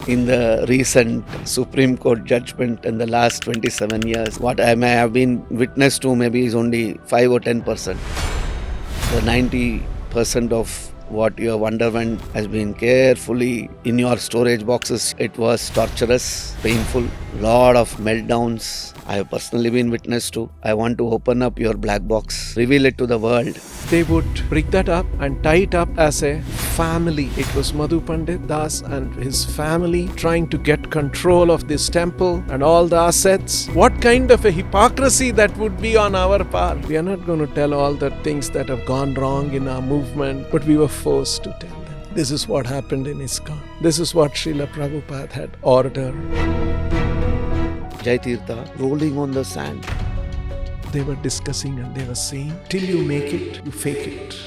in the recent Supreme Court judgment in the last 27 years. What I may have been witness to maybe is only 5 or 10%. The 90% of what you have underwent has been carefully in your storage boxes. It was torturous, painful, lot of meltdowns I have personally been witness to. I want to open up your black box, reveal it to the world. They would break that up and tie it up as a family. It was Madhu Pandit Das and his family trying to get control of this temple and all the assets. What kind of a hypocrisy that would be on our part? We are not going to tell all the things that have gone wrong in our movement, but we were forced to tell them. This is what happened in ISKCON. This is what Srila Prabhupada had ordered. Jai Tirtha, rolling on the sand. They were discussing and they were saying, till you make it, you fake it.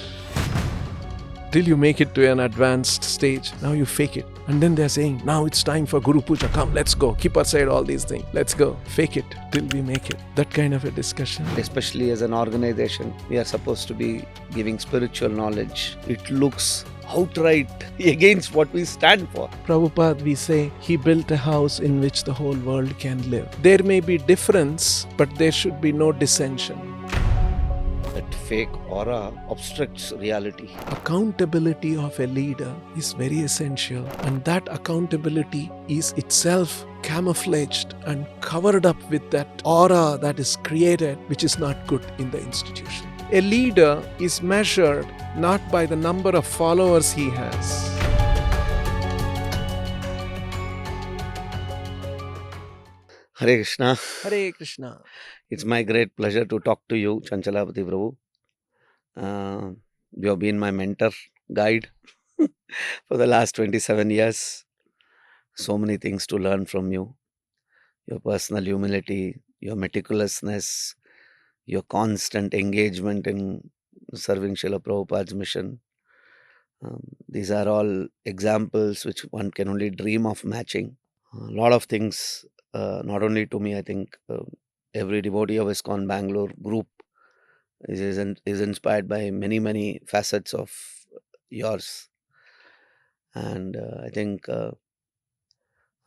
Till you make it to an advanced stage, now you fake it. And then they're saying, now it's time for Guru Puja. Come, let's go. Keep aside all these things. Let's go. Fake it till we make it. That kind of a discussion. Especially as an organization, we are supposed to be giving spiritual knowledge. It looks outright against what we stand for. Prabhupada, we say, he built a house in which the whole world can live. There may be difference, but there should be no dissension. That fake aura obstructs reality. Accountability of a leader is very essential, and that accountability is itself camouflaged and covered up with that aura that is created, which is not good in the institution. A leader is measured not by the number of followers he has. Hare Krishna. Hare Krishna. It's my great pleasure to talk to you, Chanchalapathi Prabhu. You have been my mentor, guide for the last 27 years. So many things to learn from you. Your personal humility, your meticulousness, your constant engagement in serving Srila Prabhupada's mission. These are all examples which one can only dream of matching. A lot of things, not only to me, I think every devotee of ISKCON Bangalore group is inspired by many facets of yours. And I think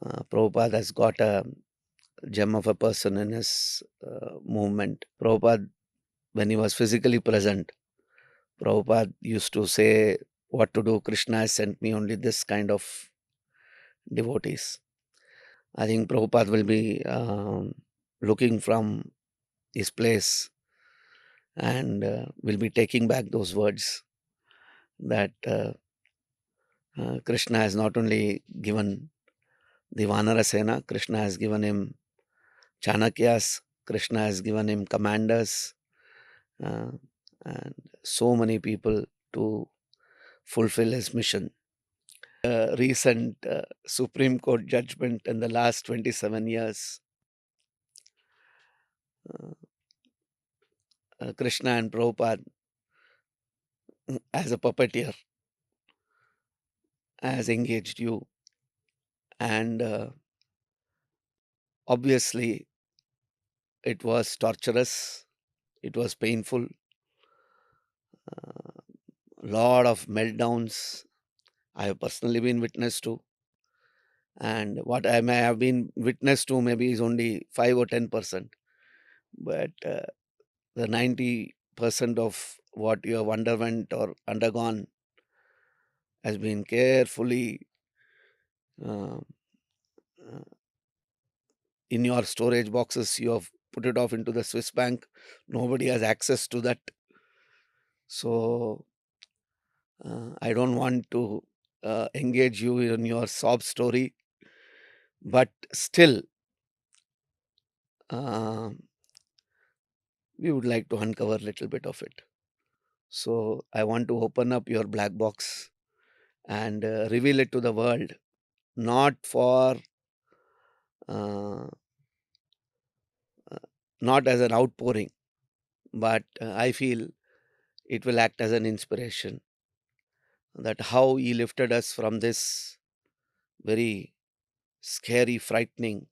Prabhupada has got a gem of a person in his movement. Prabhupada, when he was physically present, Prabhupada used to say, what to do, Krishna has sent me only this kind of devotees. I think Prabhupada will be looking from his place and will be taking back those words that Krishna has not only given the Vanara Sena, Krishna has given him Chanakyas, Krishna has given him commanders, and so many people to fulfill his mission. Recent Supreme Court judgment in the last 27 years, Krishna and Prabhupada as a puppeteer has engaged you, and obviously it was torturous, it was painful, lot of meltdowns I have personally been witness to, and what I may have been witness to maybe is only 5 or 10%, but the 90% of what you have underwent or undergone has been carefully in your storage boxes. You have put it off into the Swiss bank. Nobody has access to that. So I don't want to engage you in your sob story, but still we would like to uncover a little bit of it. So I want to open up your black box and reveal it to the world, not for not as an outpouring, but I feel it will act as an inspiration that how he lifted us from this very scary, frightening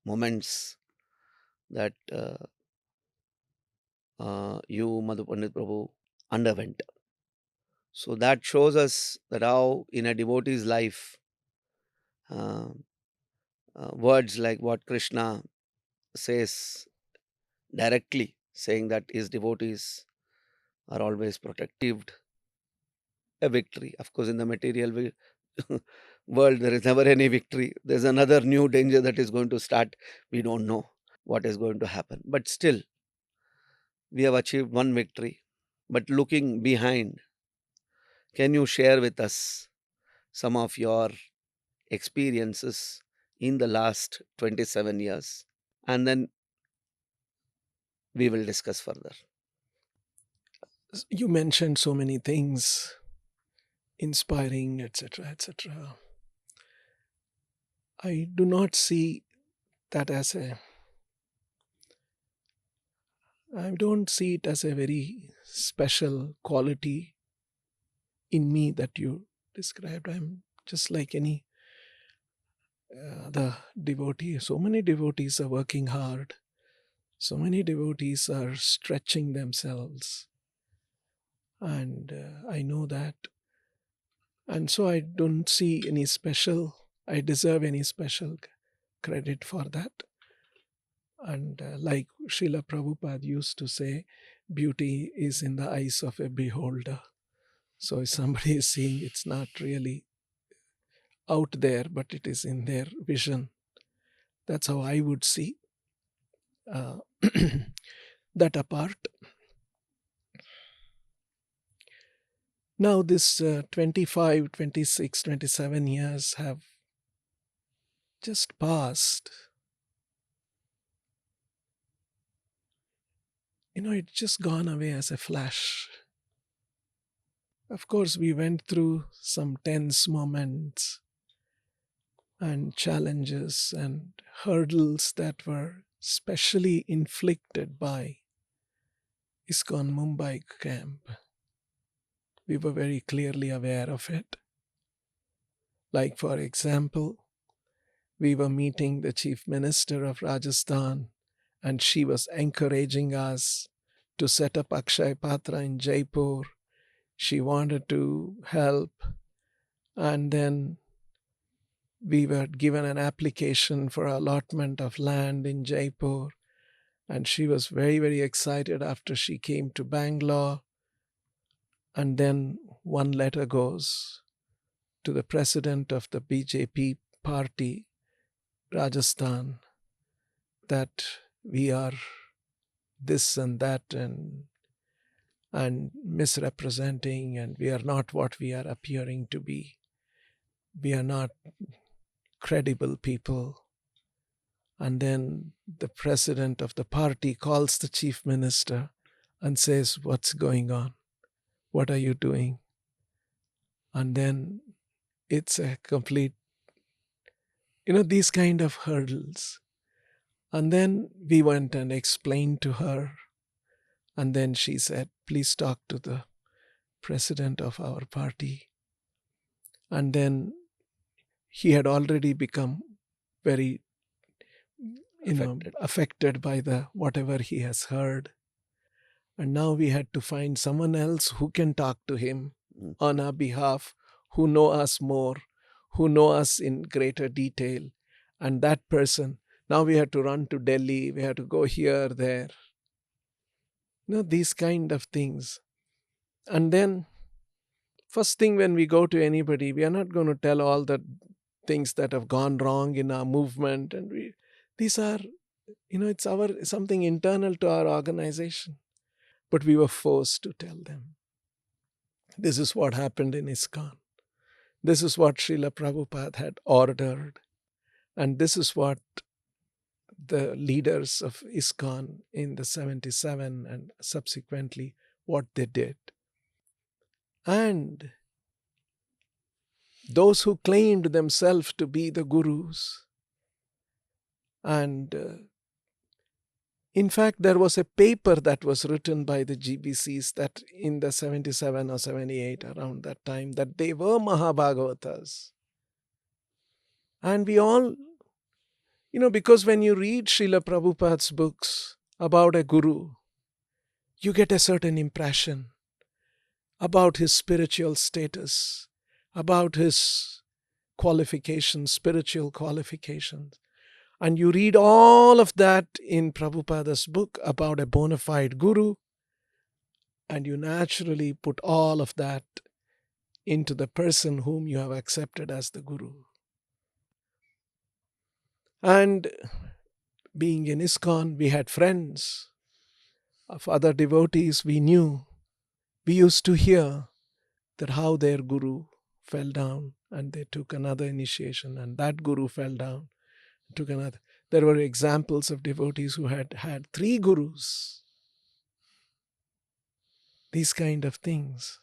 moments that you, Madhu Pandit Prabhu, underwent. So that shows us that how in a devotee's life, uh, words like what Krishna says directly, saying that his devotees are always protected, a victory. Of course, in the material world, there is never any victory. There's another new danger that is going to start. We don't know what is going to happen. But still, we have achieved one victory. But looking behind, can you share with us some of your experiences in the last 27 years? And then we will discuss further. You mentioned so many things, inspiring, etc., etc. I do not see that as I don't see it as a very special quality in me that you described. I'm just like any other devotee. So many devotees are working hard. So many devotees are stretching themselves. And I know that. And so I don't see any special, I deserve any special credit for that. And like Srila Prabhupada used to say, beauty is in the eyes of a beholder. So if somebody is seeing, it's not really out there, but it is in their vision. That's how I would see uh, that apart. Now this 25, 26, 27 years have just passed. It's just gone away as a flash. Of course, we went through some tense moments and challenges and hurdles that were specially inflicted by ISKCON Mumbai camp. We were very clearly aware of it. Like, for example, we were meeting the Chief Minister of Rajasthan, and she was encouraging us to set up Akshaya Patra in Jaipur. She wanted to help. And then we were given an application for allotment of land in Jaipur. And she was very, very excited after she came to Bangalore. And then one letter goes to the president of the BJP party, Rajasthan, that we are this and that and misrepresenting, and we are not what we are appearing to be. We are not credible people. And then the president of the party calls the chief minister and says, what's going on? What are you doing? And then it's a complete, these kind of hurdles. And then we went and explained to her. And then she said, please talk to the president of our party. And then he had already become very affected by the whatever he has heard. And now we had to find someone else who can talk to him on our behalf, who know us more, who know us in greater detail. And that person, now we had to run to Delhi, we had to go here, there. These kind of things. And then, first thing when we go to anybody, we are not going to tell all the things that have gone wrong in our movement. And these are, it's something internal to our organization. But we were forced to tell them. This is what happened in ISKCON. This is what Srila Prabhupada had ordered. And this is what the leaders of ISKCON in the 77 and subsequently what they did. And those who claimed themselves to be the gurus. And in fact, there was a paper that was written by the GBCs that in the 77 or 78, around that time, that they were Mahabhagavatas. And we all, because when you read Srila Prabhupada's books about a guru, you get a certain impression about his spiritual status, about his qualifications, spiritual qualifications. And you read all of that in Prabhupada's book about a bona fide guru, and you naturally put all of that into the person whom you have accepted as the guru. And being in ISKCON, we had friends of other devotees we knew. We used to hear that how their guru fell down and they took another initiation, and that guru fell down, took another. There were examples of devotees who had had 3 gurus. These kind of things.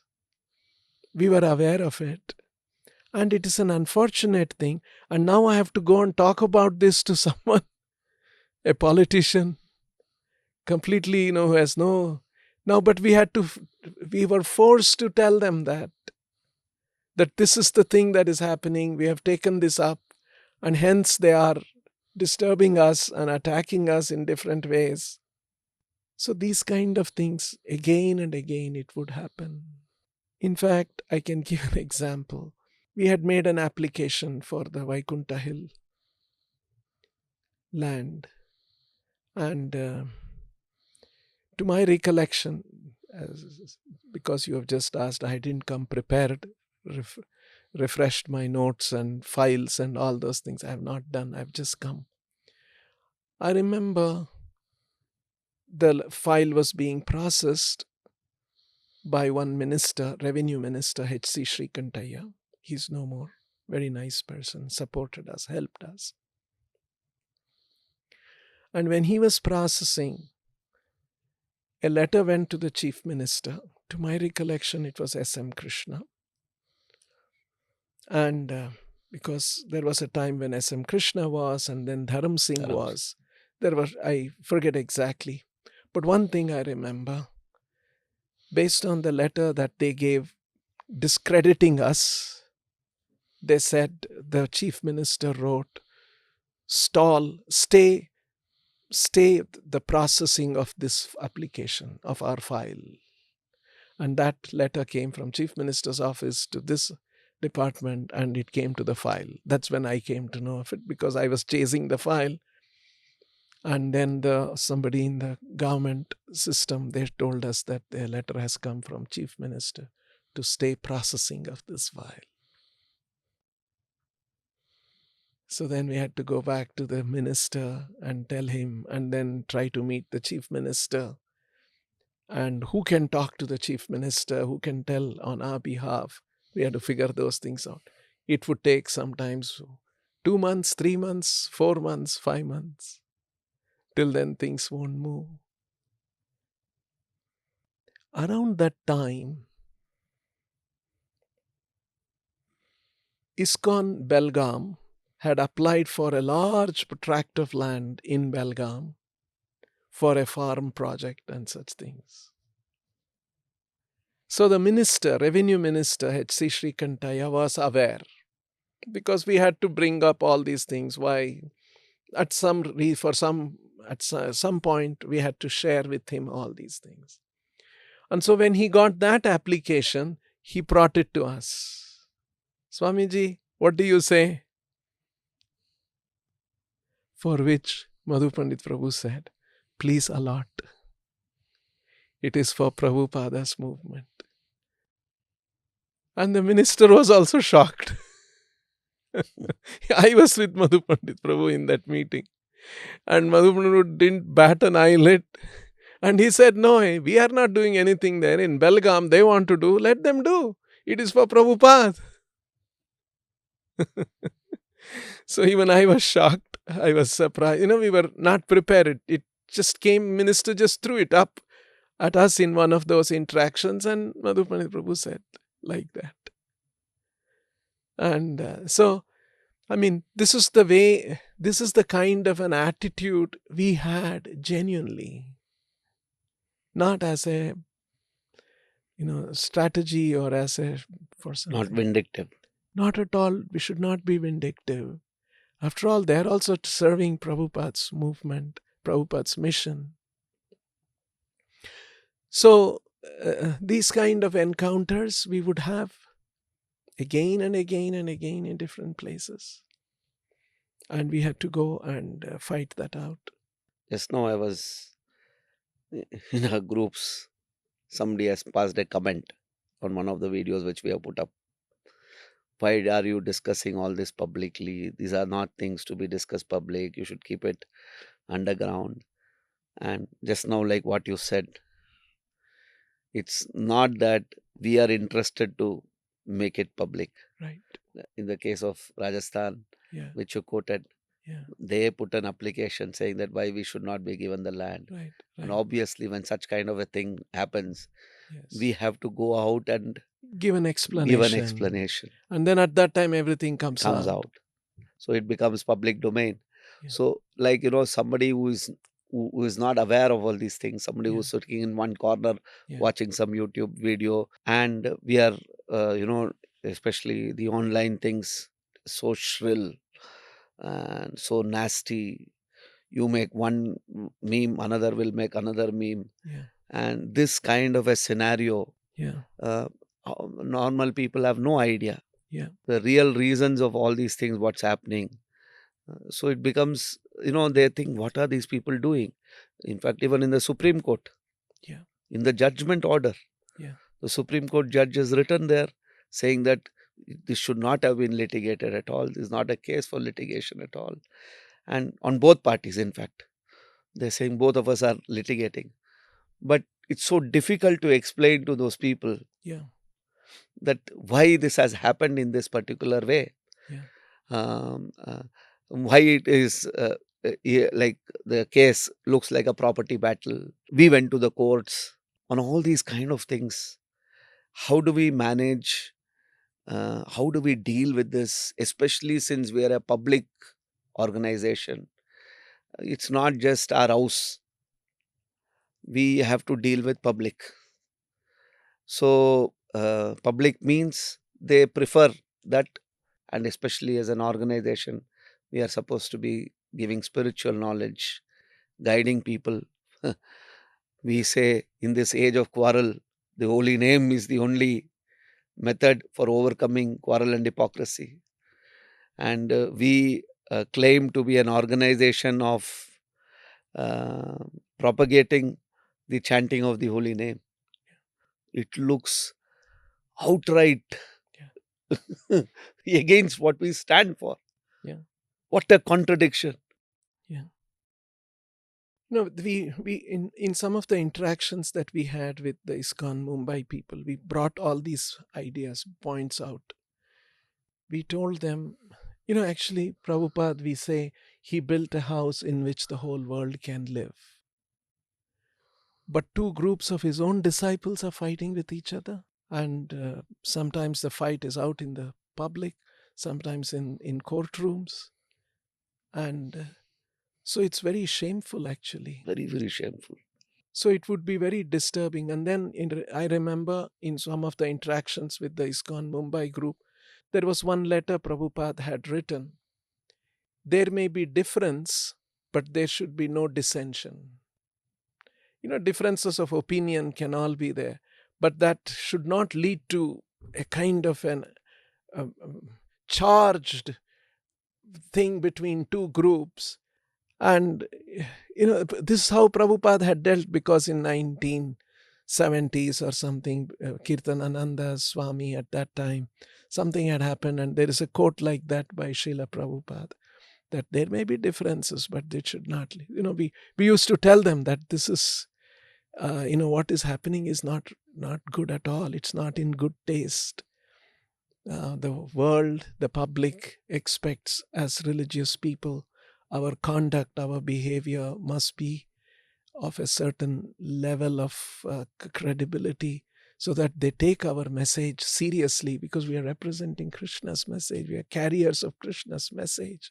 We were aware of it. And it is an unfortunate thing. And now I have to go and talk about this to someone, a politician, completely, who has no... Now, but we were forced to tell them that this is the thing that is happening. We have taken this up, and hence they are disturbing us and attacking us in different ways. So these kind of things, again and again, it would happen. In fact, I can give an example. We had made an application for the Vaikuntha Hill land. And to my recollection, because you have just asked, I didn't come prepared, refreshed my notes and files and all those things. I have not done. I've just come. I remember the file was being processed by one minister, revenue minister, H.C. Sri Kantaya. He's no more. Very nice person, supported us, helped us. And when he was processing, a letter went to the chief minister. To my recollection, it was S.M. Krishna. And because there was a time when S.M. Krishna was, and then Dharam Singh was. I forget exactly. But one thing I remember, based on the letter that they gave discrediting us, they said, the chief minister wrote, stay the processing of this application, of our file. And that letter came from chief minister's office to this department, and it came to the file. That's when I came to know of it, because I was chasing the file. And then somebody in the government system, they told us that the letter has come from chief minister to stay processing of this file. So then we had to go back to the minister and tell him, and then try to meet the chief minister. And who can talk to the chief minister, who can tell on our behalf? We had to figure those things out. It would take sometimes 2 months, 3 months, 4 months, 5 months. Till then things won't move. Around that time, ISKCON Belgaum had applied for a large tract of land in Belgaum for a farm project and such things. So the minister, revenue minister, H.C. Sri Kantaya, was aware, because we had to bring up all these things. Why? At some point, we had to share with him all these things. And so when he got that application, he brought it to us. Swamiji, what do you say? For which Madhu Pandit Prabhu said, please allot. It is for Prabhupada's movement. And the minister was also shocked. I was with Madhu Pandit Prabhu in that meeting. And Madhu Pandit didn't bat an eyelid. And he said, no, we are not doing anything there. In Belgaum, they want to do, let them do. It is for Prabhupada. So even I was shocked. I was surprised. We were not prepared. It just came, minister just threw it up at us in one of those interactions, and Madhu Pandit Prabhu said like that. And so, this is the way, this is the kind of an attitude we had genuinely. Not as a, strategy or as a... for something. Not vindictive. Not at all. We should not be vindictive. After all, they are also serving Prabhupada's movement, Prabhupada's mission. So, these kind of encounters we would have again and again and again in different places. And we had to go and fight that out. Just now I was in our groups. Somebody has passed a comment on one of the videos which we have put up. Why are you discussing all this publicly? These are not things to be discussed public. You should keep it underground. And just now, like what you said, it's not that we are interested to make it public. Right. In the case of Rajasthan, Yeah. which you quoted, Yeah. they put an application saying that why we should not be given the land. Right. And Right. obviously, when such kind of a thing happens, Yes. we have to go out and give an explanation. And then at that time, everything comes out. So it becomes public domain. Yeah. So, like, somebody who is not aware of all these things, somebody Yeah. who's sitting in one corner Yeah. watching some YouTube video, and we are, especially the online things, so shrill and so nasty. You make one meme, another will make another meme. Yeah. And this kind of a scenario, Yeah. normal people have no idea. Yeah. The real reasons of all these things, what's happening. So it becomes, they think, what are these people doing? In fact, even in the Supreme Court, Yeah. in the judgment order, Yeah. the Supreme Court judge has written there saying that this should not have been litigated at all. This is not a case for litigation at all. And on both parties, in fact, they're saying both of us are litigating. But it's so difficult to explain to those people Yeah. that why this has happened in this particular way. Yeah. Why it is like the case looks like a property battle. We went to the courts on all these kind of things. How do we manage? How do we deal with this? Especially since we are a public organization. It's not just our house. We have to deal with public. So public means they prefer that, and especially as an organization, we are supposed to be giving spiritual knowledge, guiding people. We say in this age of quarrel, the holy name is the only method for overcoming quarrel and hypocrisy. And we claim to be an organization of propagating the chanting of the holy name. It looks outright against what we stand for. Yeah. What a contradiction. Yeah. No, we in some of the interactions that we had with the ISKCON Mumbai people, we brought all these ideas, points out. We told them, actually, Prabhupada, we say, he built a house in which the whole world can live. But two groups of his own disciples are fighting with each other. And sometimes the fight is out in the public, sometimes in courtrooms. And so it's very shameful, actually. Very, very shameful. So it would be very disturbing. And then I remember in some of the interactions with the ISKCON Mumbai group, there was one letter Prabhupada had written. There may be difference, but there should be no dissension. Differences of opinion can all be there, but that should not lead to a kind of an charged thing between two groups. And, this is how Prabhupada had dealt, because in 1970s or something, Kirtanananda Swami at that time, something had happened, and there is a quote like that by Srila Prabhupada, that there may be differences, but they should not. We used to tell them that this is, what is happening is not good at all. It's not in good taste. The world, the public expects, as religious people, our conduct, our behavior must be of a certain level of credibility, so that they take our message seriously, because we are representing Krishna's message. We are carriers of Krishna's message.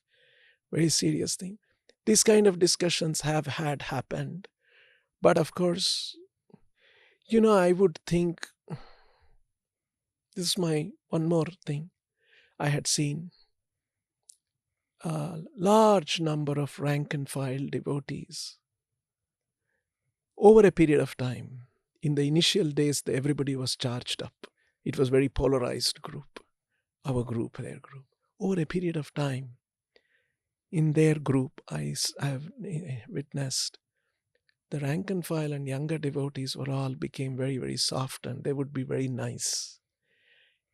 Very serious thing. These kind of discussions have happened. But of course, I would think, this is my one more thing. I had seen a large number of rank and file devotees over a period of time. In the initial days, everybody was charged up. It was very polarized group. our group, their group. Over a period of time, in their group, I have witnessed the rank and file and younger devotees were all became very, very soft, and they would be very nice.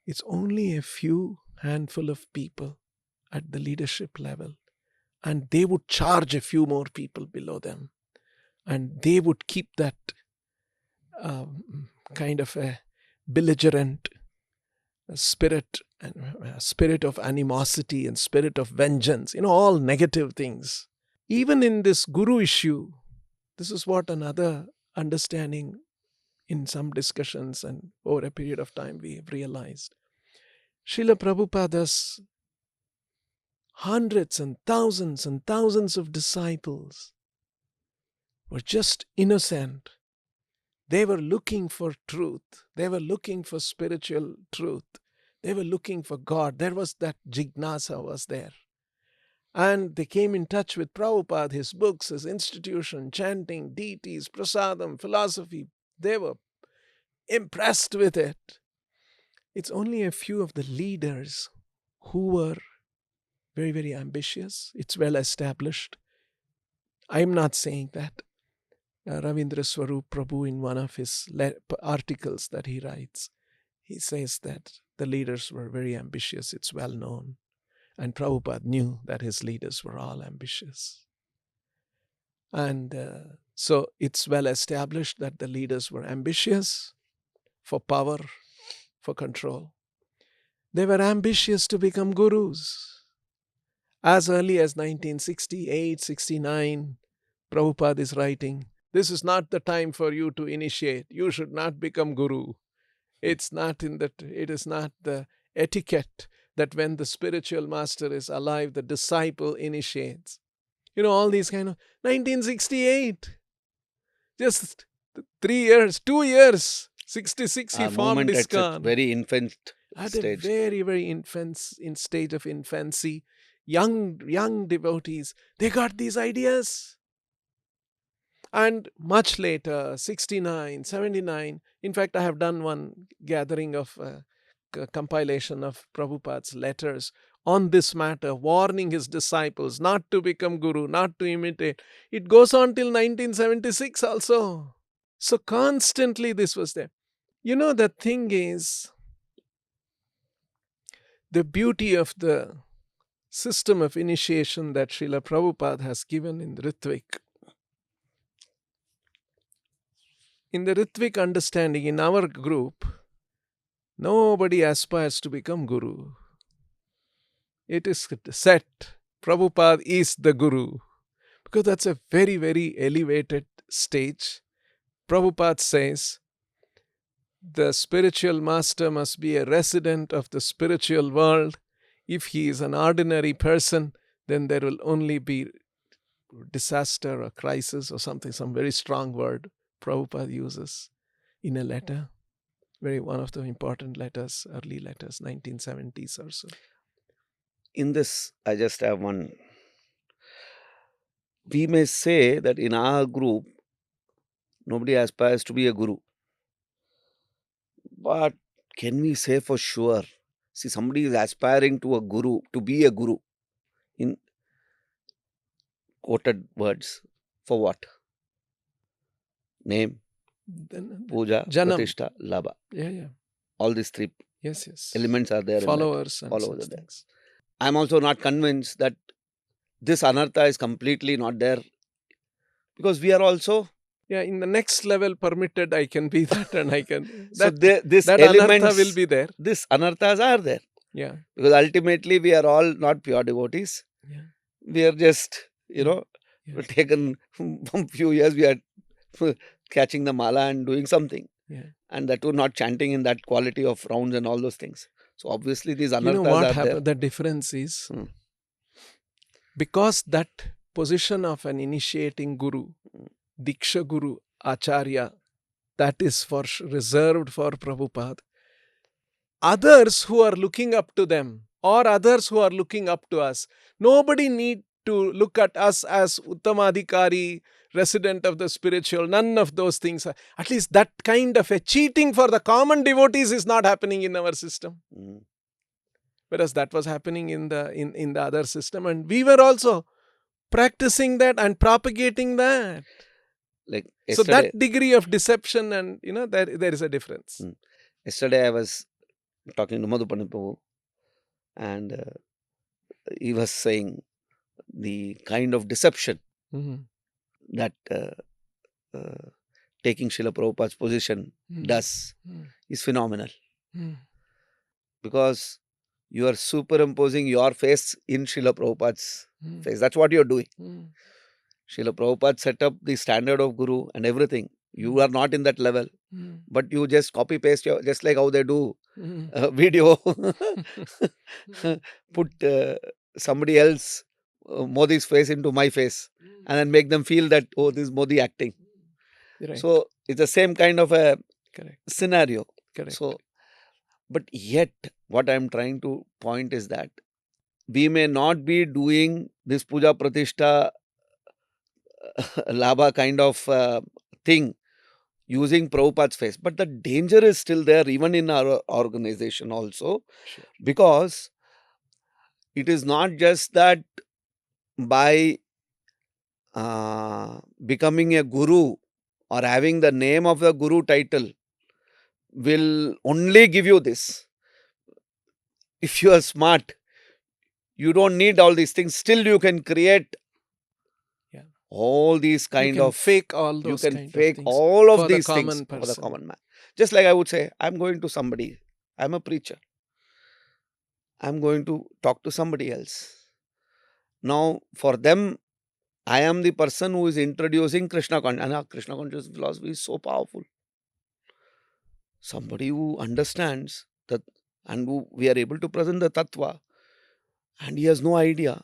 It's only a few handful of people at the leadership level, and they would charge a few more people below them, and they would keep that kind of a belligerent spirit and spirit of animosity and spirit of vengeance, all negative things. Even in this guru issue, this is what another understanding in some discussions and over a period of time we have realized. Srila Prabhupada's hundreds and thousands of disciples were just innocent. They were looking for truth. They were looking for spiritual truth. They were looking for God. There was that jignasa was there. And they came in touch with Prabhupada, his books, his institution, chanting, deities, prasadam, philosophy. They were impressed with it. It's only a few of the leaders who were very, very ambitious. It's well established. I'm not saying that. Ravindra Swarup Prabhu, in one of his articles that he writes, he says that the leaders were very ambitious. It's well known. And Prabhupada knew that his leaders were all ambitious. And so it's well established that the leaders were ambitious for power, for control. They were ambitious to become gurus. As early as 1968, 69, Prabhupada is writing, "This is not the time for you to initiate. You should not become guru. It is not the etiquette that when the spiritual master is alive, the disciple initiates." All these kind of 1968. Just 3 years, 2 years, 66 he formed ISKCON. At very infant stage. A very, very in stage of infancy. Young devotees, they got these ideas. And much later, 69, 79, in fact, I have done one gathering of compilation of Prabhupada's letters on this matter, warning his disciples not to become guru, not to imitate. It goes on till 1976 also. So constantly this was there. The thing is, the beauty of the system of initiation that Srila Prabhupada has given in the ritvik. In the ritvik understanding, in our group, nobody aspires to become guru. It is set. Prabhupada is the guru. Because that's a very, very elevated stage. Prabhupada says, the spiritual master must be a resident of the spiritual world. If he is an ordinary person, then there will only be disaster or crisis or something, some very strong word Prabhupada uses in a letter. One of the important letters, early letters, 1970s or so. In this, I just have one. We may say that in our group, nobody aspires to be a guru. But can we say for sure? See, somebody is aspiring to be a guru, in quoted words. For what? Name, puja, pratishtha, labha. Yeah. All these three elements are there. Followers and followers are there. I'm also not convinced that this anartha is completely not there, because we are also in the next level permitted. I can be that, and I can. This that anartha will be there. These anarthas are there. Yeah. Because ultimately we are all not pure devotees. Yeah. We are just, taken from few years. We are catching the mala and doing something. Yeah. And that too not chanting in that quality of rounds and all those things. So obviously these anarthas what are happened? there. The difference is because that position of an initiating guru, Diksha Guru, Acharya, that is reserved for Prabhupada. Others who are looking up to them or others who are looking up to us, nobody need to look at us as Uttamadhikari, resident of the spiritual. None of those things. At least that kind of a cheating for the common devotees is not happening in our system. whereas that was happening in the other system, and we were also practicing that and propagating that. Like So yesterday, that degree of deception, and there is a difference. yesterday I was talking to Madhupani Prabhu, and he was saying the kind of deception that taking Srila Prabhupada's position does is phenomenal. Because you are superimposing your face in Srila Prabhupada's face. That's what you're doing. Srila Prabhupada set up the standard of Guru and everything. You are not in that level, but you just copy paste just like how they do video. Put somebody else, Modi's face into my face, and then make them feel that, oh, this is Modi acting. Right. So it's the same kind of a Correct. scenario. Correct. So, but yet, what I'm trying to point is that we may not be doing this puja pratishta labha kind of thing using Prabhupada's face, but the danger is still there even in our organization also, because it is not just that by becoming a guru or having the name of the guru title will only give you this. If you are smart, you don't need all these things. Still, you can create all these kind of fake all those. You can kind fake of things all of for these the common things person. for the common man. Just like I would say, I'm going to somebody. I'm a preacher. I'm going to talk to somebody else. Now, for them, I am the person who is introducing Krishna consciousness. And Krishna consciousness philosophy is so powerful. Somebody who understands that and who we are able to present the tattva, and he has no idea.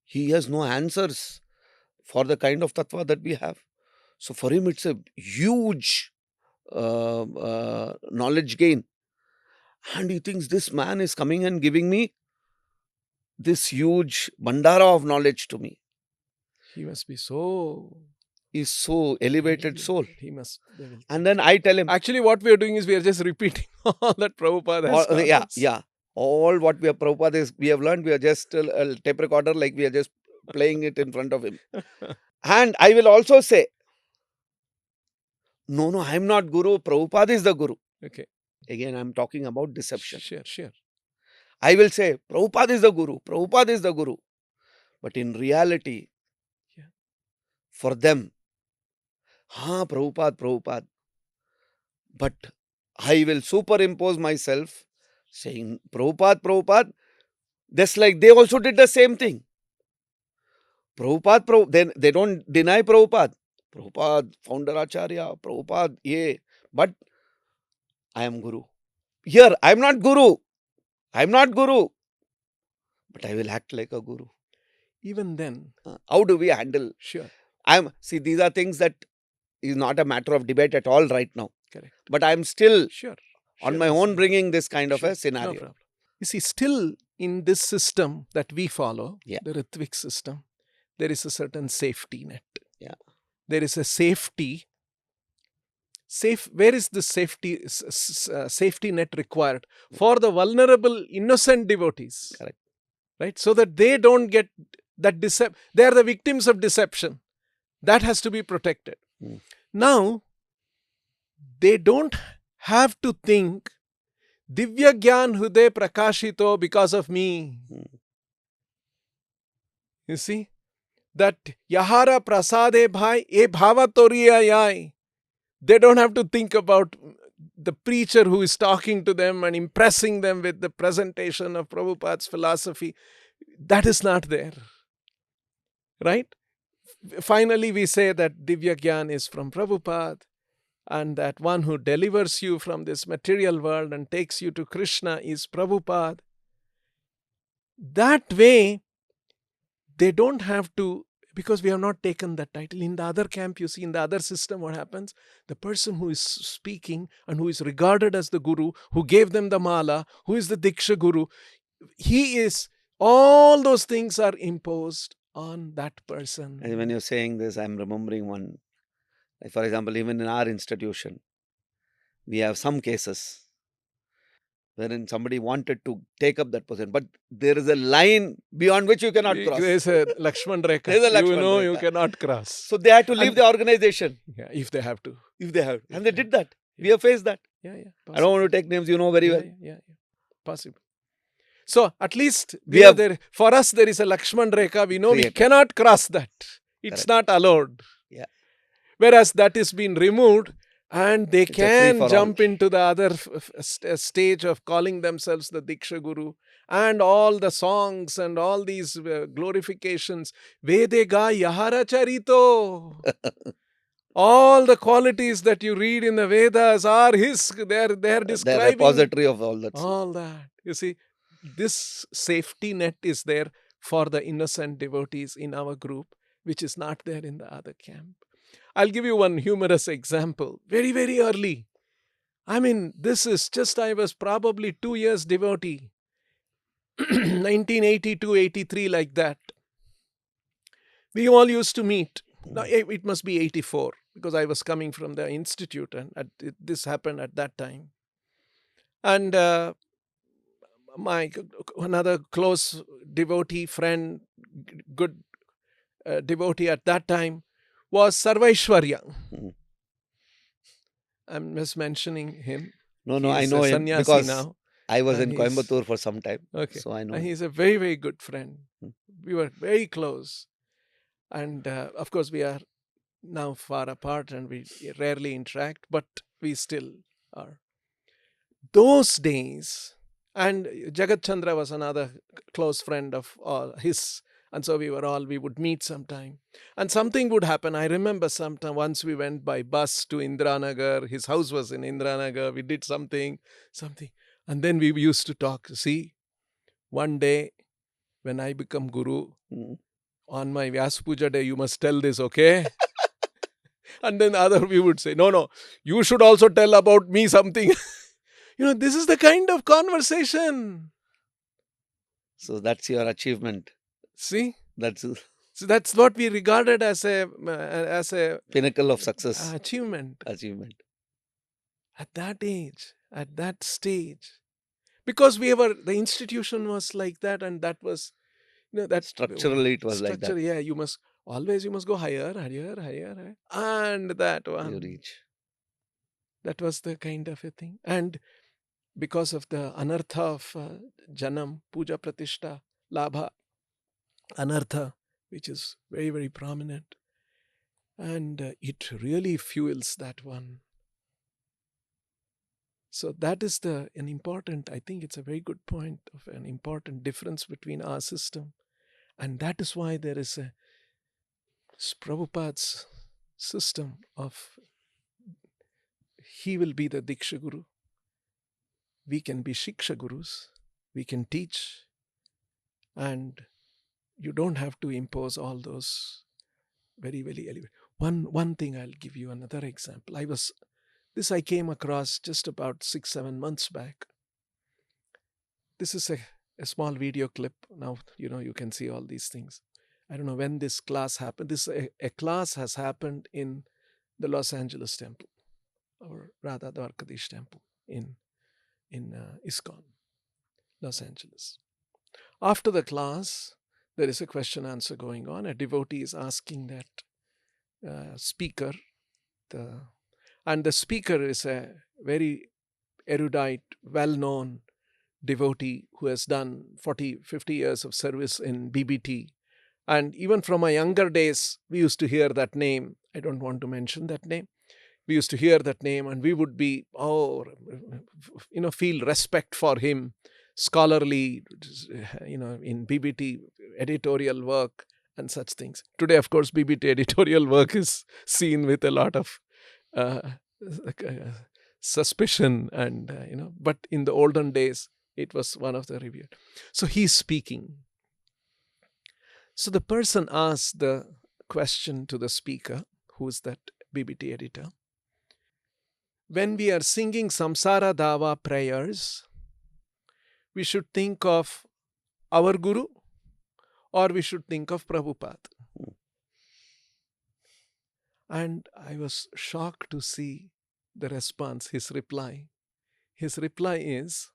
He has no answers for the kind of tattva that we have. So for him, it's a huge knowledge gain. And he thinks this man is coming and giving me this huge bandara of knowledge to me. He must be so... He's so elevated soul. He must. And then I tell him... Actually, what we are doing is we are just repeating all that Prabhupada has taught us. Yeah. All what we have Prabhupada is, we have learned, we are just a tape recorder, like we are just playing it in front of him. And I will also say, no, I'm not Guru. Prabhupada is the Guru. Okay. Again, I'm talking about deception. Sure. I will say, Prabhupada is the Guru. Prabhupada is the Guru. But in reality, for them, Prabhupada. But I will superimpose myself saying, Prabhupada. Just like they also did the same thing. Then they don't deny Prabhupada. Prabhupada, founder Acharya, Prabhupada, but I am Guru. Here, I am not Guru. But I will act like a Guru. Even then. How do we handle? Sure. See, these are things that is not a matter of debate at all right now. Correct. But I am still on my own sir. bringing this kind of a scenario. No problem. You see, still in this system that we follow, the ritvik system, there is a certain safety net. Yeah. There is a safety. Where is the safety net required? For the vulnerable, innocent devotees. Correct. Right? So that they don't get that they are the victims of deception. That has to be protected. Now, they don't have to think, Divya Gyan Huday Prakashito because of me. You see? That Yahara Prasade Bhai, E Bhava Toriya Yai. They don't have to think about the preacher who is talking to them and impressing them with the presentation of Prabhupada's philosophy. That is not there. Right? Finally, we say that Divya Gyan is from Prabhupada, and that one who delivers you from this material world and takes you to Krishna is Prabhupada. That way, they don't have to, because we have not taken that title. In the other camp, you see, in the other system, what happens? The person who is speaking and who is regarded as the Guru, who gave them the mala, who is the Diksha Guru, all those things are imposed on that person. And when you're saying this, I'm remembering one. Like for example, even in our institution, we have some cases wherein somebody wanted to take up that position. But there is a line beyond which you cannot cross. There's a Lakshman Rekha. There's a You Lakshman know you Rekha. cannot cross. So they had to leave And- the organization Yeah, if they have to. if they have. And If they they did that. We have faced that. Yeah. I don't want to take names, you know very well. Yeah. Possible. So at least We have- there, for us there is a Lakshman Rekha. We know we Created. cannot cross that. It's Correct. not allowed. Yeah. Whereas that is been removed, and they It's a free can for jump all. into the other stage of calling themselves the Diksha Guru, and all the songs and all these glorifications. Vedega Yahara Charito. All the qualities that you read in the Vedas are his. They're The describing repository of all that. all that. You see, this safety net is there for the innocent devotees in our group, which is not there in the other camp. I'll give you one humorous example. Very, very early. I mean, this is just, I was probably 2 years devotee. 1982, 83, like that. We all used to meet. Now, it must be 84, because I was coming from the institute, and this happened at that time. And my another close devotee friend, good devotee at that time, was Sarvaishwarya. Mhm. I'm just mentioning him. No, I He's know a him sannyasi because now. I was in and he's- Coimbatore for some time. Okay. So I know. And him. he's a very, very good friend. Hmm. We were very close. And of course, we are now far apart and we rarely interact, but we still are. Those days, and Jagat Chandra was another close friend of all his, and so we would meet sometime. And something would happen. I remember sometime once we went by bus to Indiranagar. His house was in Indiranagar. We did something. And then we used to talk. See, one day when I become Guru, Mhm. on my Vyas Puja day, you must tell this, okay? And then we would say, no, you should also tell about me something. This is the kind of conversation. So that's your achievement. See? That's So that's what we regarded as a pinnacle of success. achievement Achievement. at that age, at that stage. Because the institution was like that, and that was, that Structurally, it was like structure. that. Yeah, you must go higher. And that You one. reach. That was the kind of a thing. And because of the anartha of Janam, Puja Pratishta, Labha, anartha, which is very, very prominent. And it really fuels that one. So that is an important, I think it's a very good point of an important difference between our system. And that is why there is a Prabhupada's system of, he will be the Diksha Guru. We can be Shiksha Gurus. We can teach. And you don't have to impose all those very, very elevated. One thing, I'll give you another example. I came across just about 6-7 months back. This is a small video clip. Now, you can see all these things. I don't know when this class happened. A class has happened in the Los Angeles temple, or rather the Dwarkadish temple in ISKCON, Los Angeles. After the class, there is a question answer going on. A devotee is asking that speaker, and the speaker is a very erudite, well-known devotee who has done 40-50 years of service in BBT. And even from my younger days, we used to hear that name. I don't want to mention that name. We used to hear that name, and we would be, feel respect for him, scholarly, in BBT editorial work and such things. Today, of course, BBT editorial work is seen with a lot of suspicion, and but in the olden days, it was one of the revered. So he's speaking. So the person asked the question to the speaker, who's that BBT editor. When we are singing Samsara Dava prayers, we should think of our Guru, or we should think of Prabhupada. And I was shocked to see the response, his reply. His reply is,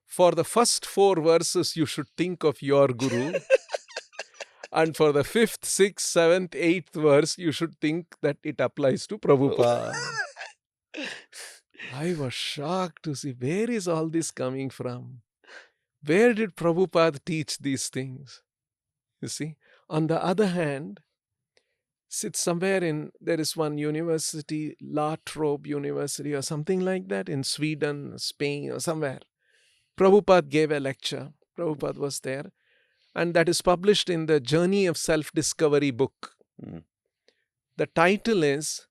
For the first 4 verses, you should think of your Guru. And for the 5th, 6th, 7th, 8th verse, you should think that it applies to Prabhupada. I was shocked to see, where is all this coming from? Where did Prabhupada teach these things? You see, on the other hand, sit somewhere there is one university, La Trobe University or something like that in Sweden, Spain or somewhere. Prabhupada gave a lecture. Prabhupada was there. And that is published in the Journey of Self-Discovery book. Mm. The title is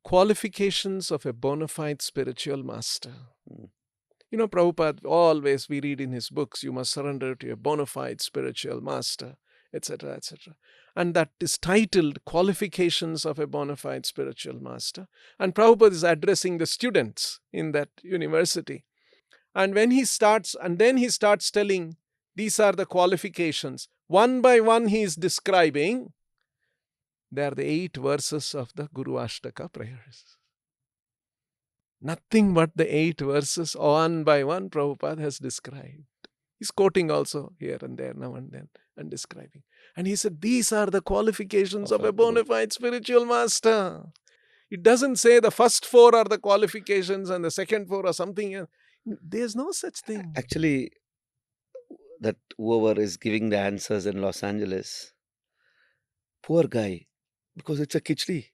Qualifications of a Bona Fide Spiritual Master. Mm. You know, Prabhupada, always we read in his books, you must surrender to a bona fide spiritual master, etc., etc. And that is titled Qualifications of a Bona Fide Spiritual Master. And Prabhupada is addressing the students in that university. And when he starts telling, these are the qualifications. One by one he is describing. They are the 8 verses of the Guru Ashtaka Prayers. Nothing but the 8 verses, one by one, Prabhupada has described. He's quoting also here and there, now and then, and describing. And he said, these are the qualifications of a bona fide spiritual master. It doesn't say the first 4 are the qualifications and the second 4 are something else. There's no such thing. Actually, that whoever is giving the answers in Los Angeles, poor guy, because it's a khichdi.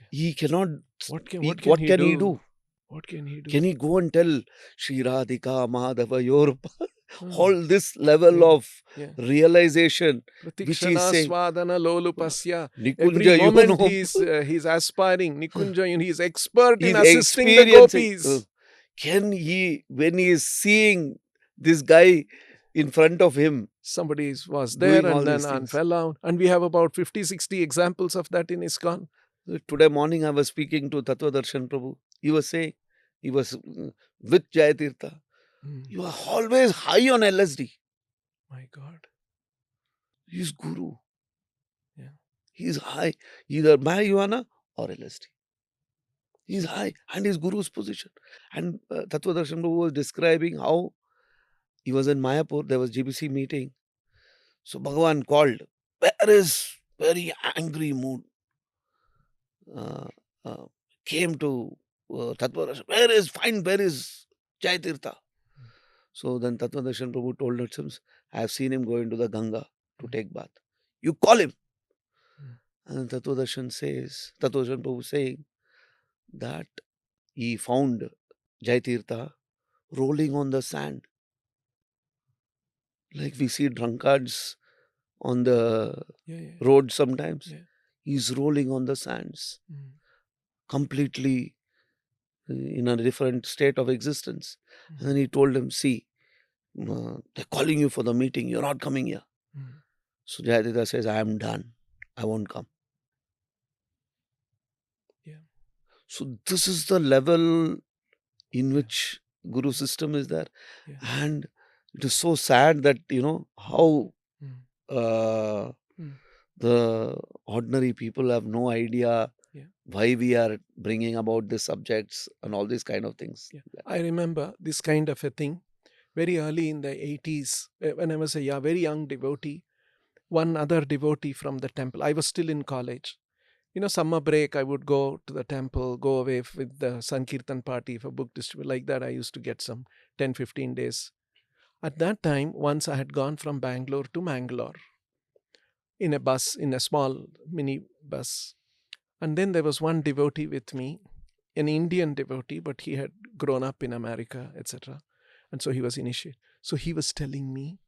He cannot What speak. can What he can do? he do? What can he do? Can he go and tell Shri Radhika Madhava your all this level Yeah. of Yeah. realization, which he is Pratikshana saying, swadana lolupasya. Nikunja, Every you moment know, he's aspiring. Nikunja, he's expert in he's assisting the experiencing. gopis. Can he, when he is seeing this guy in front of him, Somebody was there doing all and then these things. fell out. And we have about 50, 60 examples of that in ISKCON. Today morning I was speaking to Tattva Darshan Prabhu. He was saying, he was with Jayatirtha. You are always high on LSD. My God. He's Guru. Yeah. He's high, either marijuana or LSD. He's high and he's Guru's position. And Tattva Darshan Prabhu was describing how he was in Mayapur, there was GBC meeting. So Bhagavan called, there is very angry mood. Came to Tattva Darshan, where is Jayatirtha? So then Tattva Darshan Prabhu told us, I have seen him go into the Ganga to take bath. You call him. And Tattva Darshan Prabhu saying that he found Jayatirtha rolling on the sand. Like we see drunkards on the road sometimes. Yeah. He's rolling on the sands. Completely in a different state of existence. And then he told him, see, they're calling you for the meeting. You're not coming here. So Jayatirtha says, I am done. I won't come. Yeah. So this is the level in which Guru system is there. Yeah. And it is so sad that, how the ordinary people have no idea why we are bringing about these subjects and all these kind of things. Yeah. I remember this kind of a thing very early in the 80s when I was a very young devotee. One other devotee from the temple, I was still in college. Summer break, I would go to the temple, go away with the Sankirtan party for book distribution. Like that, I used to get some 10, 15 days. At that time, once I had gone from Bangalore to Mangalore in a bus, in a small mini bus. And then there was one devotee with me, an Indian devotee, but he had grown up in America, etc. And so he was initiated. So he was telling me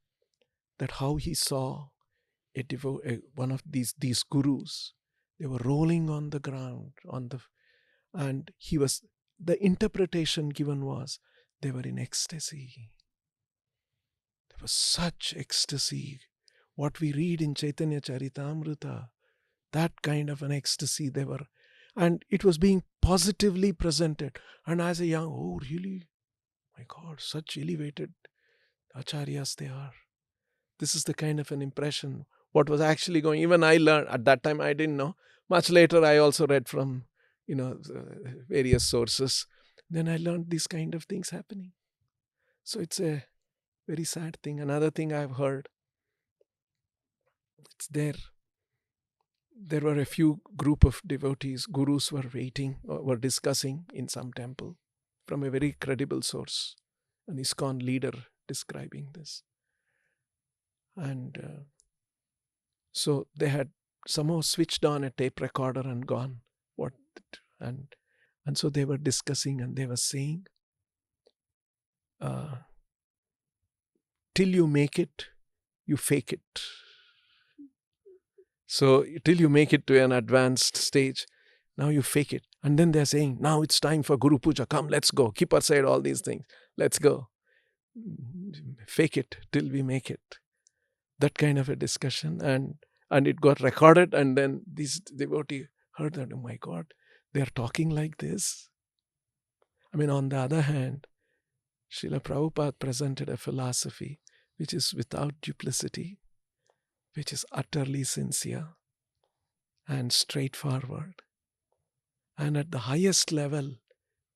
that how he saw one of these gurus. They were rolling on the ground, and the interpretation given was they were in ecstasy. There was such ecstasy. What we read in Chaitanya Charitamrita, that kind of an ecstasy they were. And it was being positively presented. And as a young, oh really? My God, such elevated acharyas they are. This is the kind of an impression. What was actually going, even I learned, at that time I didn't know. Much later I also read from, various sources. Then I learned these kind of things happening. So it's a very sad thing. Another thing I've heard, it's there. There were a few group of devotees, gurus were waiting, or were discussing in some temple from a very credible source, an ISKCON leader describing this. And so they had somehow switched on a tape recorder and gone. And so they were discussing and they were saying, till you make it, you fake it. So till you make it to an advanced stage, now you fake it. And then they're saying, now it's time for Guru Puja. Come, let's go. Keep aside all these things. Let's go. Fake it till we make it. That kind of a discussion. And it got recorded. And then these devotees heard that, oh my God, they're talking like this. I mean, on the other hand, Srila Prabhupada presented a philosophy which is without duplicity, which is utterly sincere and straightforward. And at the highest level,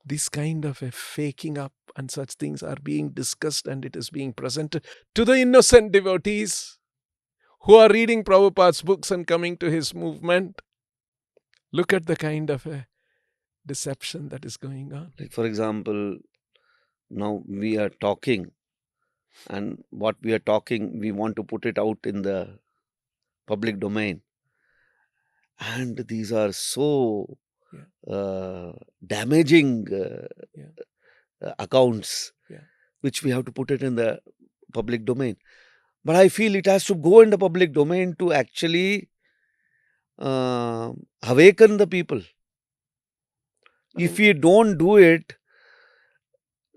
this kind of a faking up and such things are being discussed, and it is being presented to the innocent devotees who are reading Prabhupada's books and coming to his movement. Look at the kind of a deception that is going on. Like, for example, now we are talking, and what we are talking, we want to put it out in the public domain. And these are so damaging accounts, which we have to put it in the public domain. But I feel it has to go in the public domain to actually awaken the people. If we don't do it,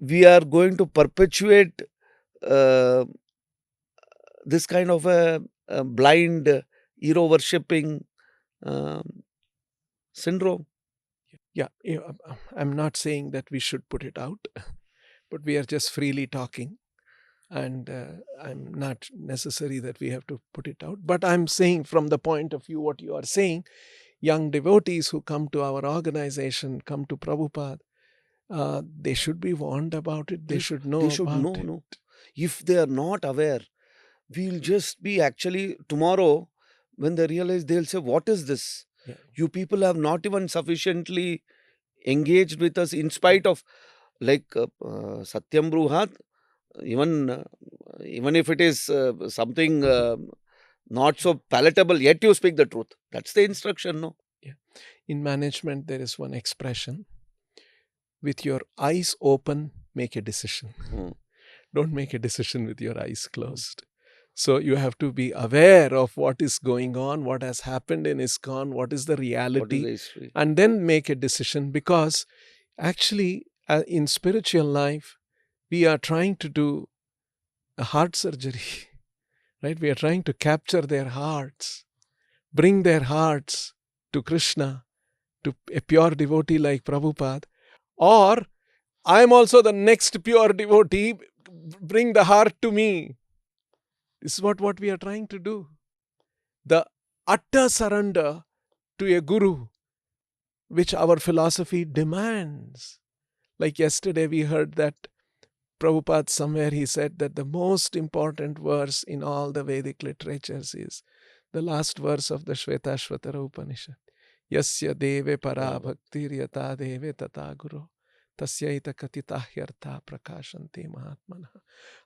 we are going to perpetuate this kind of a blind hero worshipping syndrome. Yeah, I'm not saying that we should put it out, but we are just freely talking. And I'm not necessary that we have to put it out. But I'm saying from the point of view what you are saying, young devotees who come to our organization, come to Prabhupada, they should be warned about it. They should know about it. No. If they are not aware, we'll just be actually tomorrow when they realize, they'll say, what is this? Yeah. You people have not even sufficiently engaged with us, in spite of, like Satyam Bruhat, even if it is something not so palatable, yet you speak the truth. That's the instruction, no? Yeah. In management, there is one expression: with your eyes open, make a decision. Don't make a decision with your eyes closed. So you have to be aware of what is going on, what has happened in ISKCON, what is the reality, What is the history? And then make a decision. Because actually, in spiritual life, we are trying to do a heart surgery, right? We are trying to capture their hearts, bring their hearts to Krishna, to a pure devotee like Prabhupada. Or, I am also the next pure devotee, bring the heart to me. This is what we are trying to do. The utter surrender to a guru, which our philosophy demands. Like yesterday we heard that Prabhupada, somewhere he said that the most important verse in all the Vedic literatures is the last verse of the Shvetashvatara Upanishad. Yasya deve para bhaktir yata deve tata guru tasyaita katitahyartha prakashante mahatmana.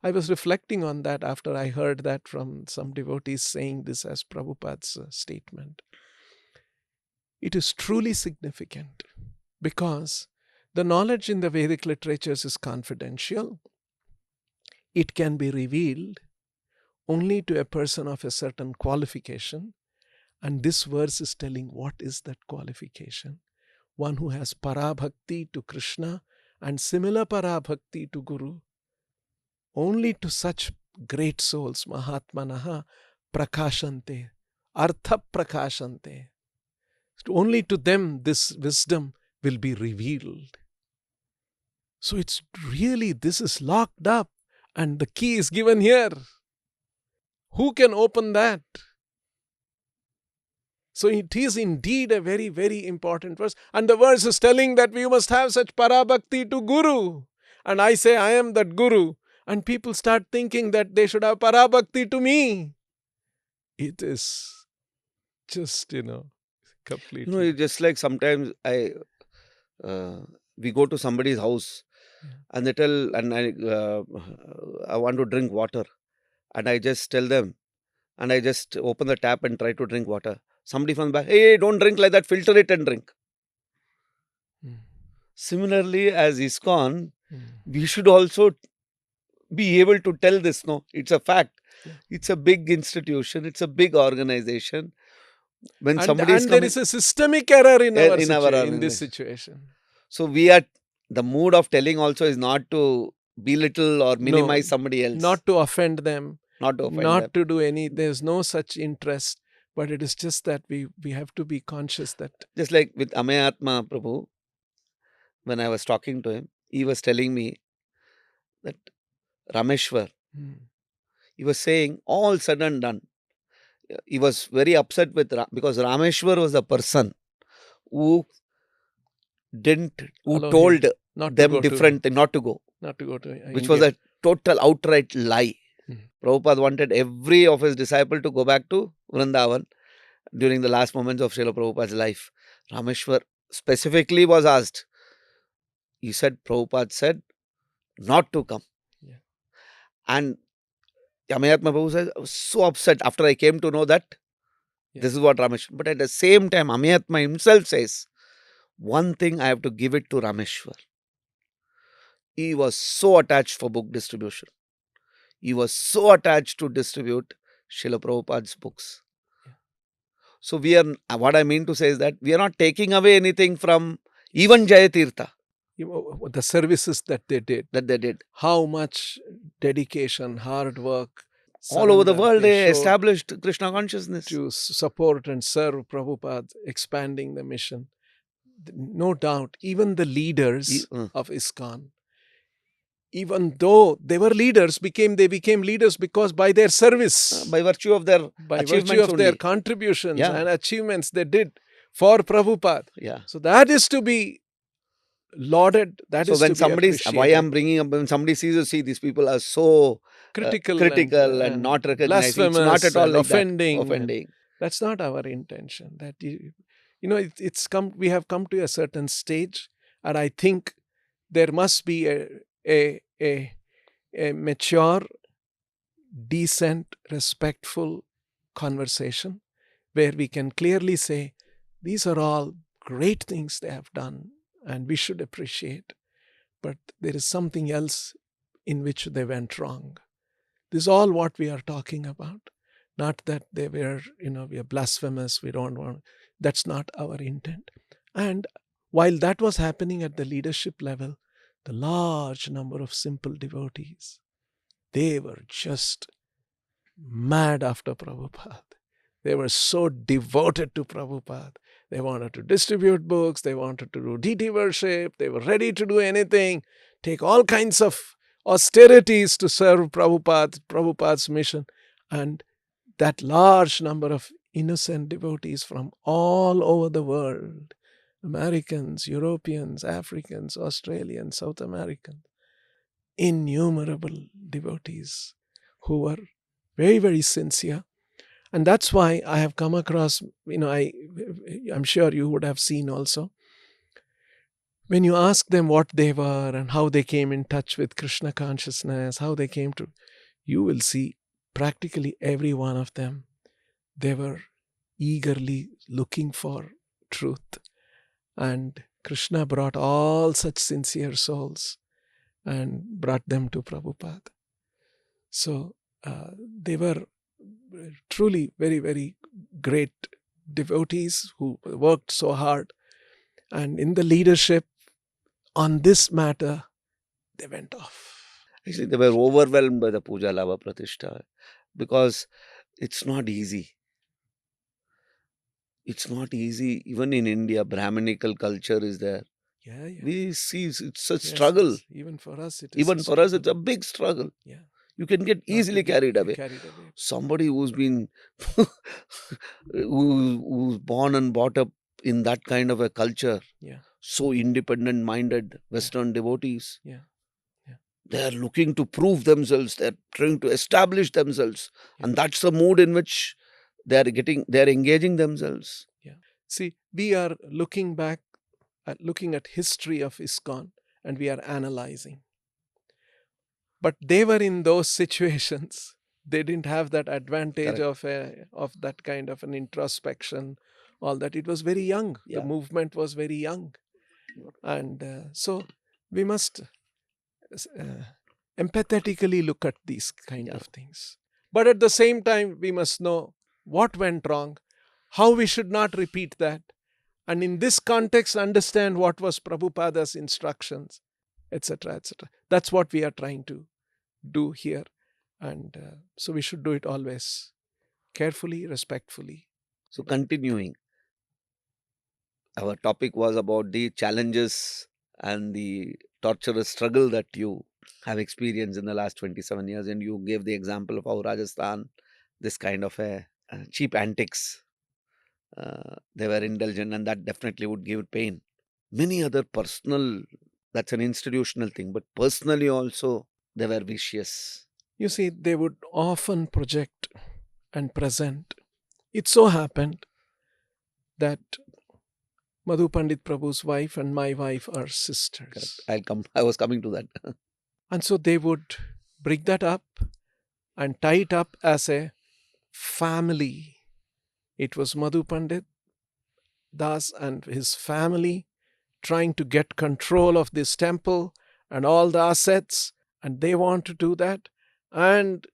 I was reflecting on that after I heard that from some devotees saying this as Prabhupada's statement. It is truly significant because the knowledge in the Vedic literatures is confidential. It can be revealed only to a person of a certain qualification. And this verse is telling what is that qualification. One who has parabhakti to Krishna and similar parabhakti to Guru. Only to such great souls, Mahatmanaha prakashante, artha prakashante. Only to them this wisdom will be revealed. So it's really, this is locked up and the key is given here. Who can open that? So it is indeed a very, very important verse. And the verse is telling that we must have such parabhakti to Guru. And I say, I am that Guru. And people start thinking that they should have parabhakti to me. It is just, completely. It's just like sometimes we go to somebody's house and they tell, and I want to drink water, and I just tell them, and I just open the tap and try to drink water. Somebody from the back, hey, don't drink like that, filter it and drink. Similarly, as ISKCON, we should also be able to tell this. No, it's a fact. It's a big institution. It's a big organization. When somebody is there is a systemic error in this situation. So the mood of telling also is not to belittle or minimize somebody else. Not to offend them. Not to do any. There's no such interest. But it is just that we have to be conscious that. Just like with Amayatma Prabhu, when I was talking to him, he was telling me that Rameshwar, he was saying all said and done. He was very upset because Rameshwar was the person who told them different not to go, which was a total outright lie. Prabhupada wanted every of his disciples to go back to Vrindavan during the last moments of Srila Prabhupada's life. Rameshwar specifically was asked. He said, Prabhupada said not to come. And Yamayatma Prabhu says, I was so upset after I came to know that this is what Rameshwar. But at the same time, Amayatma himself says, one thing I have to give it to Rameshwar. He was so attached for book distribution. He was so attached to distribute Srila Prabhupada's books. So what I mean to say is that we are not taking away anything from even Jayatirtha. The services that they did. How much dedication, hard work. All over the world they established Krishna consciousness. To support and serve Prabhupada, expanding the mission. No doubt, even the leaders of ISKCON, even though they were leaders, they became leaders because by their service. By virtue of their their contributions and achievements they did for Prabhupada. So that is to be lauded. That is to be appreciated. Why I'm bringing up, when somebody sees these people are so critical and not recognized, it's not at all like offending. That's not our intention. That we have come to a certain stage, and I think there must be a mature, decent, respectful conversation where we can clearly say, these are all great things they have done and we should appreciate. But there is something else in which they went wrong. This is all what we are talking about. Not that they were, we are blasphemous, we don't want. That's not our intent. And while that was happening at the leadership level, the large number of simple devotees, they were just mad after Prabhupada. They were so devoted to Prabhupada. They wanted to distribute books, they wanted to do deity worship, they were ready to do anything, take all kinds of austerities to serve Prabhupada's mission. And that large number of innocent devotees from all over the world, Americans, Europeans, Africans, Australians, South Americans, innumerable devotees who were very, very sincere. And that's why I have come across, I'm sure you would have seen also, when you ask them what they were and how they came in touch with Krishna consciousness, how they came to, you will see practically every one of them, they were eagerly looking for truth. And Krishna brought all such sincere souls and brought them to Prabhupada. So they were truly very, very great devotees who worked so hard. And in the leadership on this matter, they went off. Actually, they were overwhelmed by the Puja Lava Pratishtha because it's not easy. It's not easy. Even in India, Brahminical culture is there. Yeah. We see it's a struggle. Yes. Even for us, it's a big struggle. Yeah. You can get easily carried away. Somebody who's been who's born and brought up in that kind of a culture, so independent-minded Western devotees. Yeah. They are looking to prove themselves. They are trying to establish themselves. And that's the mood in which they are engaging themselves. See, we are looking back, looking at history of ISKCON, and we are analyzing. But they were in those situations. They didn't have that advantage of that kind of an introspection, all that. It was very young. The movement was very young. And so we must empathetically look at these kind of things. But at the same time, we must know what went wrong, how we should not repeat that, and in this context, understand what was Prabhupada's instructions, etc., etc. That's what we are trying to do here. And so we should do it always carefully, respectfully. So continuing, our topic was about the challenges and the torturous struggle that you have experienced in the last 27 years. And you gave the example of how Rajasthan, this kind of a cheap antics, they were indulgent, and that definitely would give pain. Many other personal, that's an institutional thing, but personally also they were vicious. You see, they would often project and present. It so happened that Madhu Pandit Prabhu's wife and my wife are sisters. I was coming to that. And so they would bring that up and tie it up as a family. It was Madhu Pandit Das and his family trying to get control of this temple and all the assets, and they want to do that. And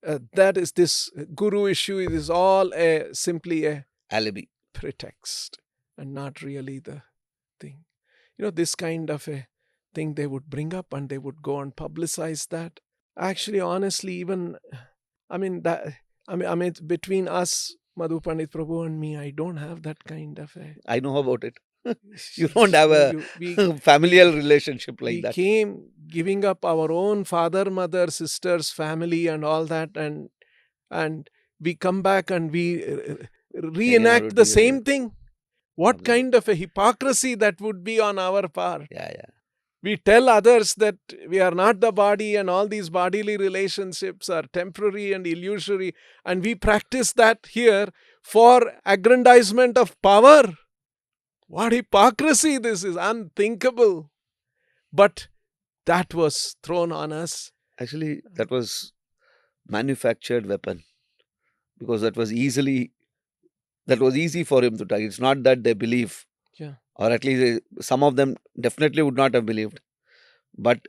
that is this guru issue. It is all simply a alibi, pretext, and not really the thing. This kind of a thing they would bring up, and they would go and publicize that. Actually, honestly, even between us, Madhu Pandit Prabhu and me, I don't have that kind of a. I know about it. You don't have a familial relationship like that. We came giving up our own father, mother, sisters, family, and all that, and we come back and we reenact the same thing. What kind of a hypocrisy that would be on our part? We tell others that we are not the body, and all these bodily relationships are temporary and illusory, and we practice that here for aggrandizement of power. What hypocrisy this is, unthinkable. But that was thrown on us. Actually, that was manufactured weapon, because that was easy for him to target. It's not that they believe, or at least some of them definitely would not have believed, but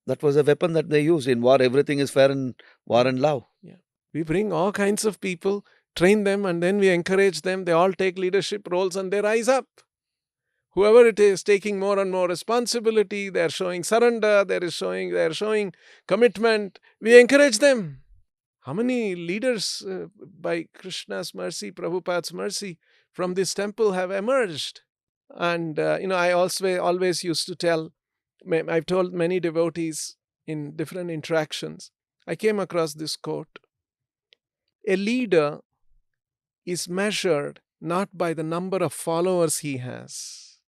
that was a weapon that they used. In war, everything is fair in war and love. We bring all kinds of people, train them, and then we encourage them. They all take leadership roles and they rise up. Whoever it is taking more and more responsibility, they're showing surrender, they're showing commitment. We encourage them. How many leaders, by Krishna's mercy, Prabhupada's mercy, from this temple have emerged? And I always used to tell, I've told many devotees in different interactions, I came across this quote: a leader is measured not by the number of followers he has.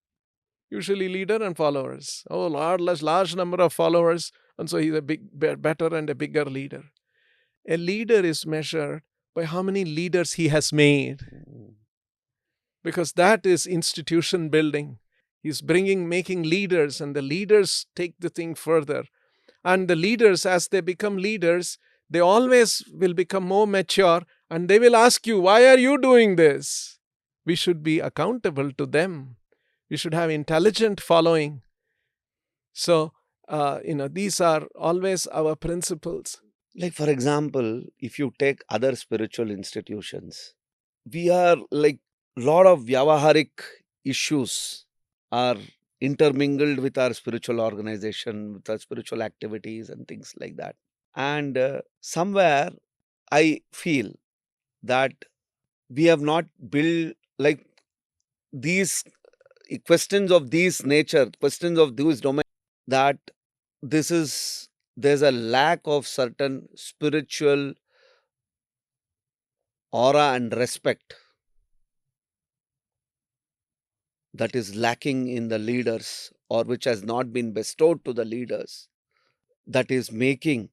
Usually leader and followers. Oh, large number of followers, and so he's a better and a bigger leader. A leader is measured by how many leaders he has made. Because that is institution building. He's making leaders, and the leaders take the thing further. And the leaders, as they become leaders, they always will become more mature, and they will ask you, why are you doing this? We should be accountable to them. We should have intelligent following. So, these are always our principles. Like, for example, if you take other spiritual institutions, we are like lot of vyavaharik issues are intermingled with our spiritual organization, with our spiritual activities and things like that. And somewhere I feel that we have not built like these questions of this nature, questions of these domains, that there's a lack of certain spiritual aura and respect that is lacking in the leaders, or which has not been bestowed to the leaders. that is making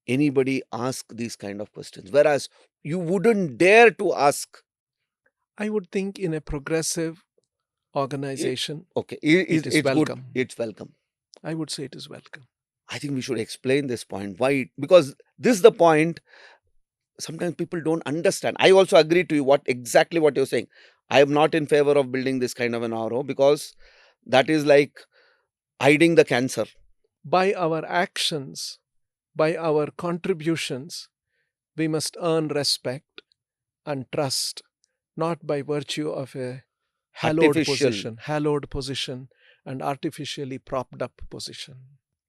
anybody ask these kind of questions, whereas you wouldn't dare to ask? I would think in a progressive organization, Okay, it is it's good, welcome. it's welcome. I would say it is welcome. I think we should explain this point. Why? Because this is the point. Sometimes people don't understand. I also agree to you exactly what you're saying. I am not in favor of building this kind of an RO, because that is like hiding the cancer. By our actions, by our contributions, we must earn respect and trust, not by virtue of a hallowed position and artificially propped up position.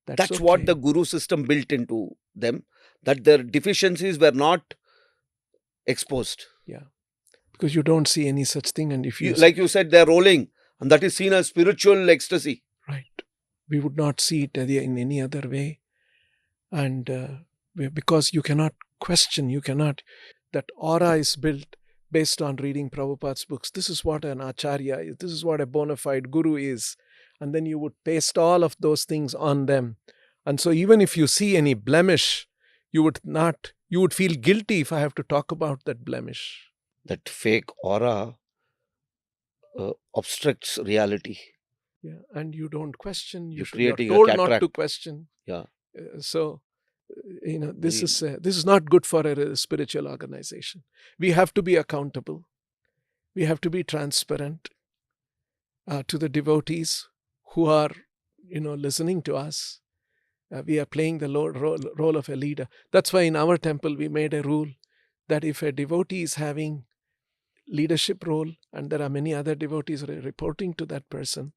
That's what the Guru system built into them, that their deficiencies were not exposed. Yeah, because you don't see any such thing, and if you Like you said, they're rolling, and that is seen as spiritual ecstasy. Right, we would not see it in any other way, and because you cannot question, that aura is built based on reading Prabhupada's books. This is what an Acharya is, this is what a bona fide Guru is, and then you would paste all of those things on them. And so even if you see any blemish, you would feel guilty if I have to talk about that blemish. That fake aura obstructs reality. Yeah, and you don't question. You're creating told a not cataract. to question. Yeah. So this is not good for a spiritual organization. We have to be accountable. We have to be transparent to the devotees who are listening to us. We are playing the role of a leader. That's why in our temple we made a rule that if a devotee is having leadership role and there are many other devotees reporting to that person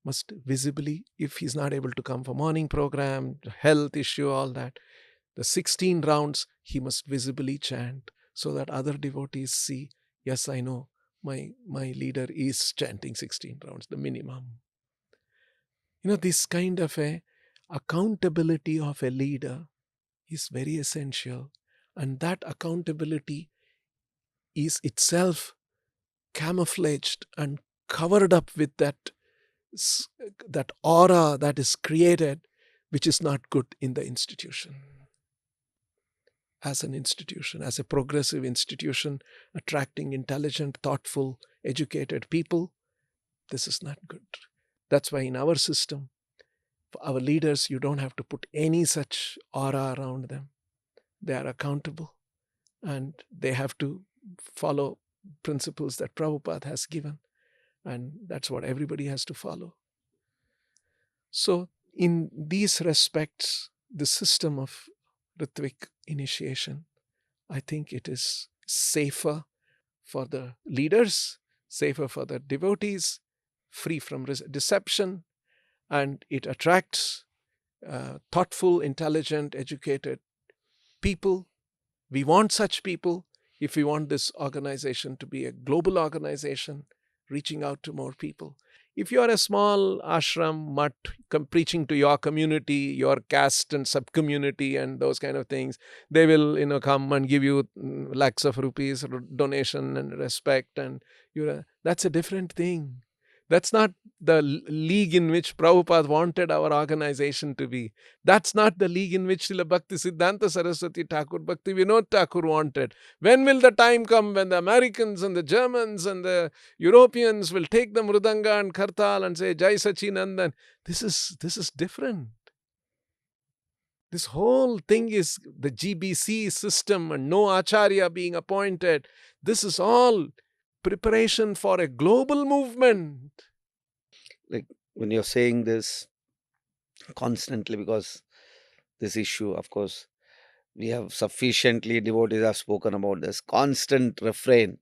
must visibly, if he's not able to come for morning program, health issue, all that, the 16 rounds he must visibly chant, so that other devotees see, yes, I know my leader is chanting 16 rounds, the minimum. This kind of a accountability of a leader is very essential, and that accountability is itself camouflaged and covered up with that aura that is created, which is not good in the institution. As an institution, as a progressive institution, attracting intelligent, thoughtful, educated people, this is not good. That's why in our system, for our leaders, you don't have to put any such aura around them. They are accountable, and they have to follow principles that Prabhupada has given, and that's what everybody has to follow. So in these respects, the system of ritvik initiation, I think it is safer for the leaders, safer for the devotees, free from deception, and it attracts thoughtful, intelligent, educated people. We want such people if we want this organization to be a global organization, reaching out to more people. If you are a small ashram, mutt, preaching to your community, your caste and sub-community and those kind of things, they will come and give you lakhs of rupees donation and respect, and that's a different thing. That's not the league in which Prabhupada wanted our organization to be. That's not the league in which Srila Bhakti Siddhanta Saraswati Thakur, Bhakti Vinod Thakur wanted. When will the time come when the Americans and the Germans and the Europeans will take the Mridanga and Kartal and say, Jai Sachinandan? This is different. This whole thing is the GBC system and no Acharya being appointed. This is all preparation for a global movement. Like when you're saying this constantly, because this issue, of course, we have sufficiently devotees have spoken about this constant refrain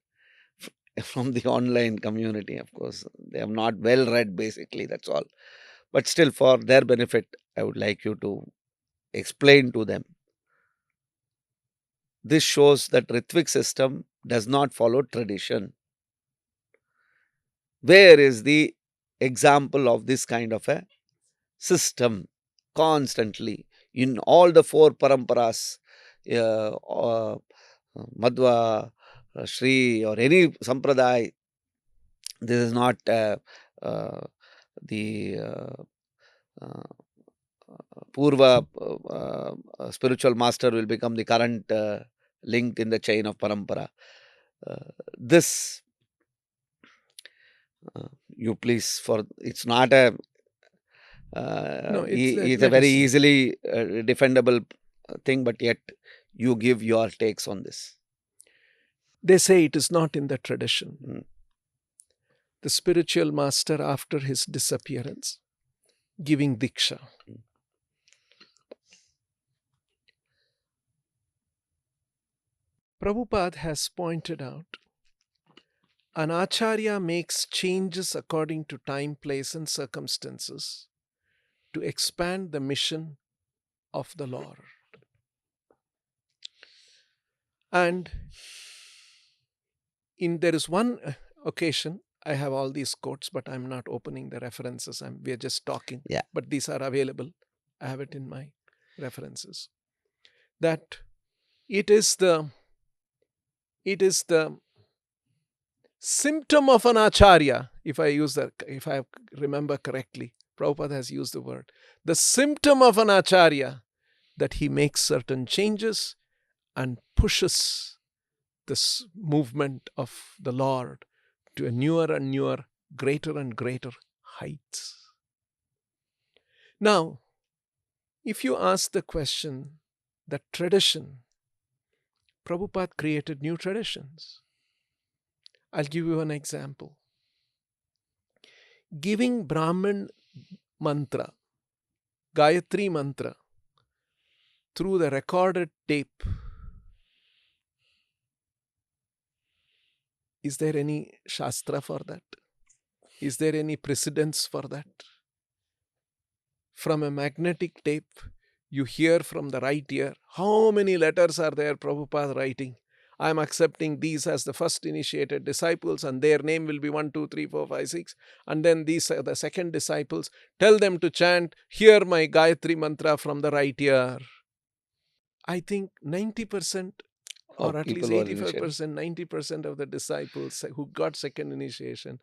from the online community. Of course, they are not well read, basically, that's all. But still, for their benefit, I would like you to explain to them. This shows that ritvik system does not follow tradition. Where is the example of this kind of a system constantly in all the four paramparas, Madhva, Shri, or any sampradaya? This is not the uh, Purva spiritual master will become the current link in the chain of parampara. This you please, for it's not a No, it's it's a let very us. easily defendable thing, but yet you give your takes on this. They say it is not in the tradition. Mm. The spiritual master, after his disappearance, giving diksha. Prabhupada has pointed out an acharya makes changes according to time, place, and circumstances to expand the mission of the Lord. And there is one occasion, I have all these quotes, but I'm not opening the references. We are just talking. Yeah. But these are available. I have it in my references. That it is the symptom of an acharya, if I remember correctly. Prabhupada has used the word. The symptom of an acharya, that he makes certain changes and pushes this movement of the Lord to a newer and newer, greater and greater heights. Now, if you ask the question, the tradition, Prabhupada created new traditions. I'll give you an example. Giving Brahman mantra, Gayatri mantra, through the recorded tape. Is there any shastra for that? Is there any precedence for that? From a magnetic tape, you hear from the right ear. How many letters are there Prabhupada writing? I am accepting these as the first initiated disciples, and their name will be 1, 2, 3, 4, 5, 6. And then these are the second disciples. Tell them to chant, hear my Gayatri mantra from the right ear. I think 90%, or at least 85%, 90% of the disciples who got second initiation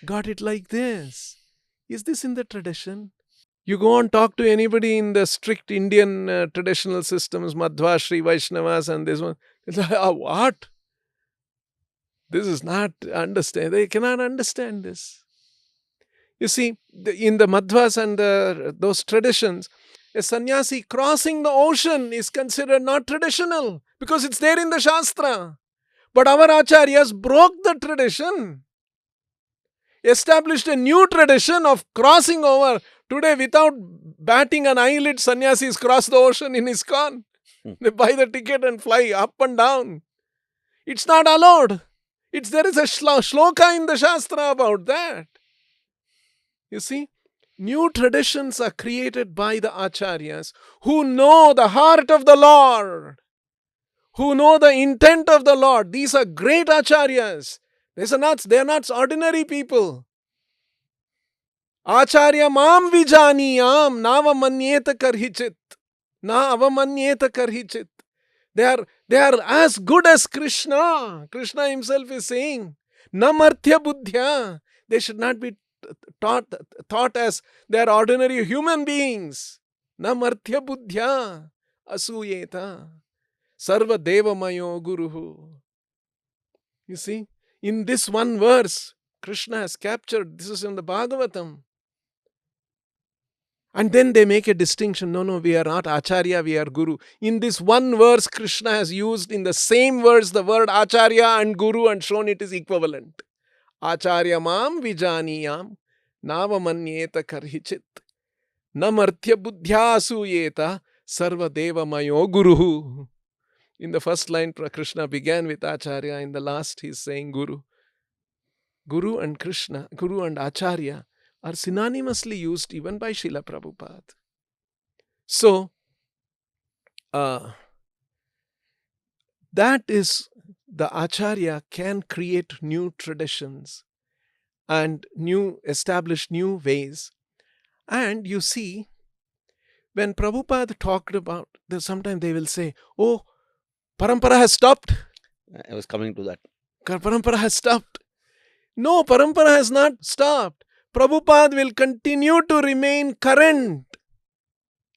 got it like this. Is this in the tradition? You go and talk to anybody in the strict Indian traditional systems, Madhva, Sri Vaishnavas, and this one. It's like, what? This is not understand. They cannot understand this. You see, in the Madhvas and those traditions, a sannyasi crossing the ocean is considered not traditional because it's there in the Shastra. But our acharyas broke the tradition, established a new tradition of crossing over. Today, without batting an eyelid, sannyasis cross the ocean in ISKCON. They buy the ticket and fly up and down. It's not allowed. There is a shloka in the Shastra about that. You see, new traditions are created by the acharyas who know the heart of the Lord, who know the intent of the Lord. These are great acharyas. They are not ordinary people. Acharya mam vijaniyam navamanyeta karhichit. Na avamanyeta karhichit. They are as good as Krishna. Krishna himself is saying, namarthya buddhya. They should not be thought as they are ordinary human beings. Namarthya buddhya asuyeta. Sarva devamayo guruhu. You see, in this one verse, Krishna has captured, this is in the Bhagavatam. And then they make a distinction. No, we are not Acharya, we are Guru. In this one verse, Krishna has used in the same verse the word Acharya and Guru and shown it is equivalent. Acharya mam vijaniyam navamanyeta karhichit namarthya buddhya suyeta sarva deva mayo guruhu. In the first line, Krishna began with Acharya. In the last, he is saying Guru. Guru and Krishna, Guru and Acharya are synonymously used even by Srila Prabhupada. So, that is, the Acharya can create new traditions and establish new ways. And you see, when Prabhupada talked about, sometimes they will say, oh, parampara has stopped. I was coming to that. Parampara has stopped. No, parampara has not stopped. Prabhupada will continue to remain current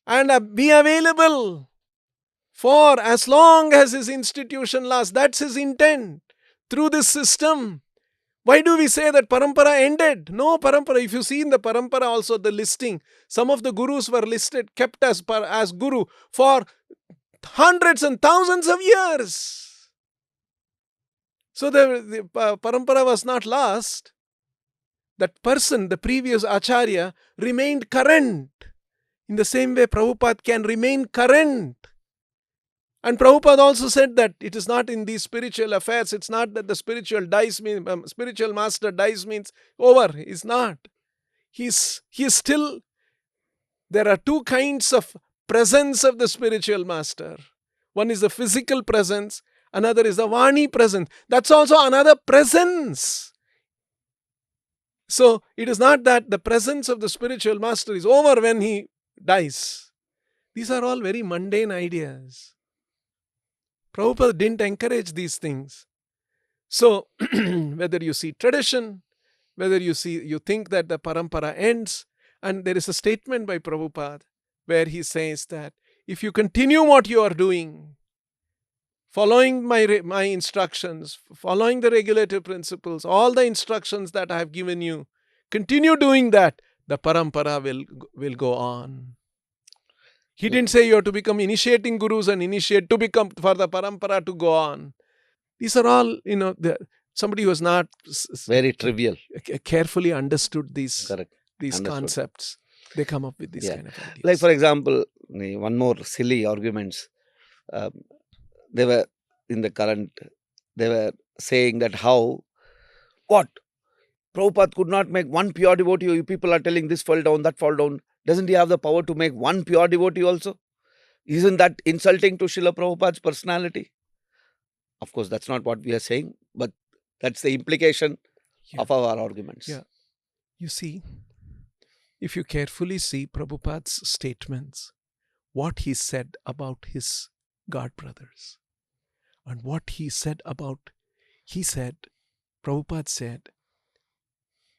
and be available for as long as his institution lasts. That's his intent through this system. Why do we say that parampara ended? No parampara. If you see in the parampara also the listing, some of the gurus were listed, kept as guru for hundreds and thousands of years. So the parampara was not lost. That person, the previous Acharya, remained current. In the same way, Prabhupada can remain current. And Prabhupada also said that it is not in these spiritual affairs, it's not that the spiritual master dies means over. He's not. He's still, there are two kinds of presence of the spiritual master. One is the physical presence, another is the Vani presence. That's also another presence. So it is not that the presence of the spiritual master is over when he dies. These are all very mundane ideas. Prabhupada didn't encourage these things. So whether you see tradition, whether you think that the parampara ends, and there is a statement by Prabhupada where he says that if you continue what you are doing, following my instructions, following the regulative principles, all the instructions that I have given you, continue doing that, the parampara will go on. He didn't say you have to become initiating gurus and initiate to become for the parampara to go on. These are all, somebody who has not Very trivial. Carefully understood these Understood. concepts. They come up with these kind of ideas. Like for example, one more silly arguments. They were in the current, they were saying that what? Prabhupada could not make one pure devotee. You people are telling this fall down, that fall down. Doesn't he have the power to make one pure devotee also? Isn't that insulting to Srila Prabhupada's personality? Of course, that's not what we are saying, but that's the implication of our arguments. Yeah. You see, if you carefully see Prabhupada's statements, what he said about his God brothers, and what he said, Prabhupada said,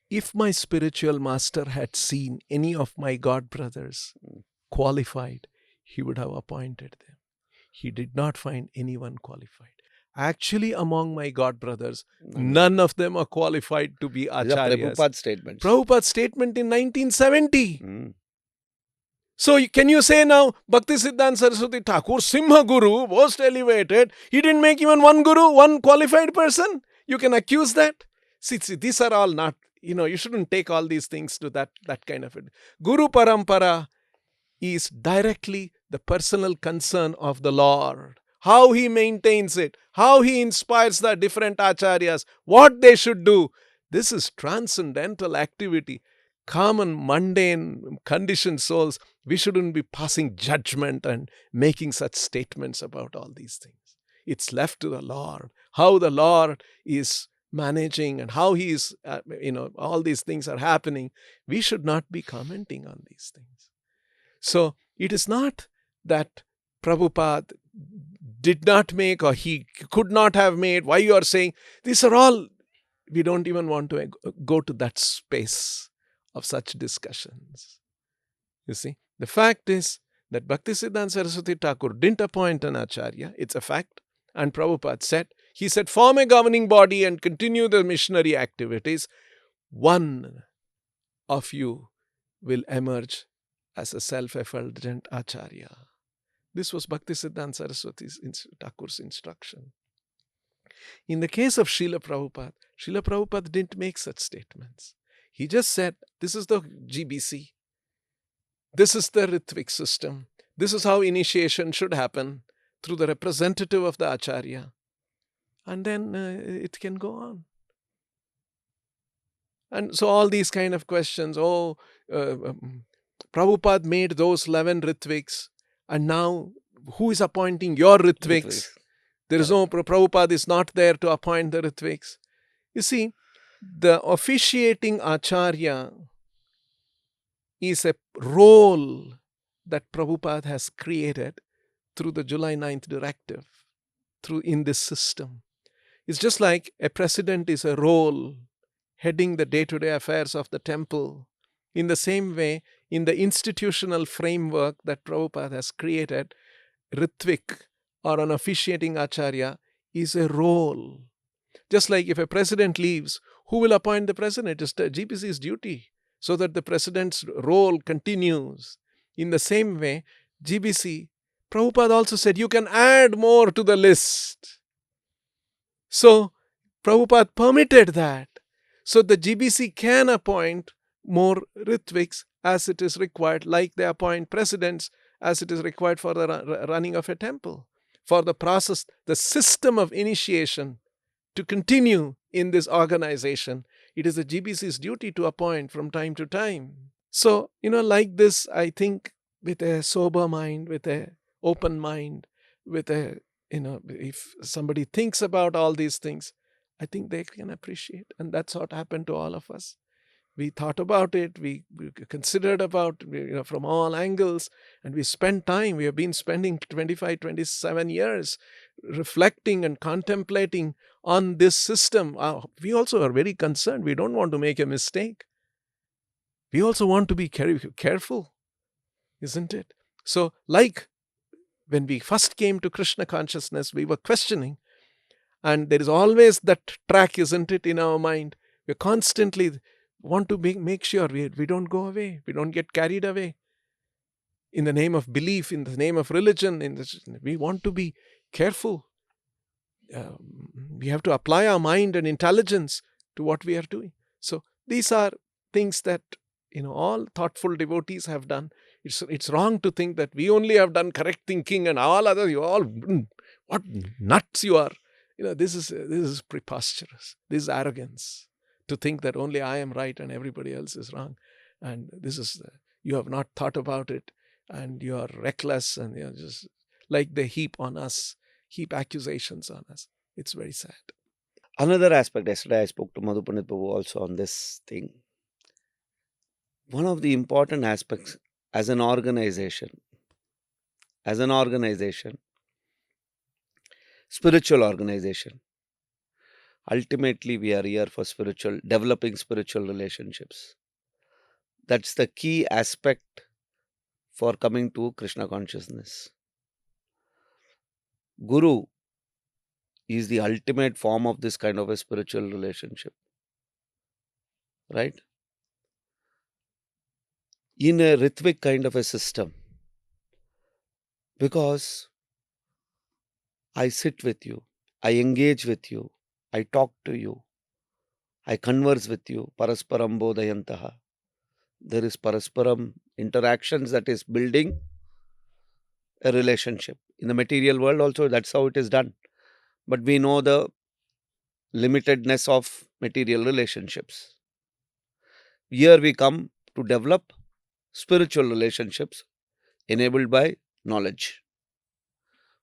if my spiritual master had seen any of my God brothers qualified, he would have appointed them. He did not find anyone qualified. Actually, among my God brothers, none of them are qualified to be acharyas. Prabhupada's statement. Prabhupada's statement in 1970. So can you say now, Bhaktisiddhanta Saraswati Thakur, Simha Guru, most elevated, he didn't make even one guru, one qualified person? You can accuse that? See, these are all not, you shouldn't take all these things to that kind of it. Guru Parampara is directly the personal concern of the Lord. How he maintains it, how he inspires the different acharyas, what they should do. This is transcendental activity. Common, mundane, conditioned souls, we shouldn't be passing judgment and making such statements about all these things. It's left to the Lord. How the Lord is managing and how he is, all these things are happening. We should not be commenting on these things. So it is not that Prabhupada did not make or he could not have made. Why you are saying, these are all, we don't even want to go to that space of such discussions. You see, the fact is that Bhaktisiddhanta Saraswati Thakur didn't appoint an acharya. It's a fact. And Prabhupada said, he said, form a governing body and continue the missionary activities. One of you will emerge as a self-effulgent acharya. This was Bhaktisiddhanta Saraswati Thakur's instruction. In the case of Srila Prabhupada didn't make such statements. He just said, this is the GBC. This is the ritvik system. This is how initiation should happen through the representative of the acharya. And then it can go on. And so all these kind of questions, Prabhupada made those 11 ritviks, and now who is appointing your ritviks? There is no, Prabhupada is not there to appoint the ritviks. You see, the officiating acharya is a role that Prabhupada has created through the July 9th directive, in this system. It's just like a president is a role heading the day-to-day affairs of the temple. In the same way, in the institutional framework that Prabhupada has created, ritvik, or an officiating acharya, is a role. Just like if a president leaves, who will appoint the president? It's the GPC's duty, so that the president's role continues. In the same way, GBC, Prabhupada also said, you can add more to the list. So, Prabhupada permitted that. So, the GBC can appoint more ritviks as it is required, like they appoint presidents as it is required for the running of a temple. For the process, the system of initiation to continue in this organization, it is the GBC's duty to appoint from time to time. So, like this, I think with a sober mind, with a open mind, with a, if somebody thinks about all these things, I think they can appreciate. And that's what happened to all of us. We thought about it, we considered about, from all angles, and we spent time. We have been spending 25, 27 years reflecting and contemplating on this system. We also are very concerned. We don't want to make a mistake. We also want to be careful, isn't it? So, like when we first came to Krishna consciousness, we were questioning. And there is always that track, isn't it, in our mind. We constantly want to make sure we don't go away, we don't get carried away. In the name of belief, in the name of religion, we want to be careful. We have to apply our mind and intelligence to what we are doing. So these are things that all thoughtful devotees have done. It's wrong to think that we only have done correct thinking and all others, you all, what nuts you are. This is preposterous. This is arrogance, to think that only I am right and everybody else is wrong. And this is, you have not thought about it, and you are reckless, and you're just like they heap accusations on us. It's very sad. Another aspect, yesterday I spoke to Madhu Pandit Prabhu also on this thing. One of the important aspects as an organization, spiritual organization, ultimately we are here for developing spiritual relationships. That's the key aspect for coming to Krishna consciousness. Guru is the ultimate form of this kind of a spiritual relationship, right? In a ritvik kind of a system, because I sit with you, I engage with you, I talk to you, I converse with you, parasparam bodhayantaha. There is parasparam interactions that is building a relationship. In the material world also, that's how it is done. But we know the limitedness of material relationships. Here we come to develop spiritual relationships enabled by knowledge.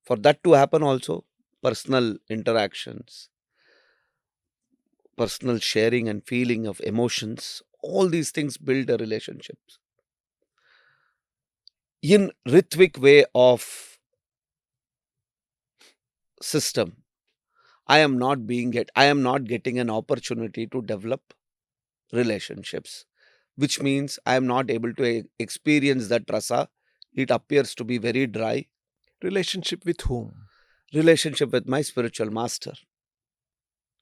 For that to happen also, personal interactions, personal sharing and feeling of emotions, all these things build a relationship. In ritvik way of system, I am not getting an opportunity to develop relationships, which means I am not able to experience that rasa. It appears to be very dry. Relationship with whom? Relationship with my spiritual master.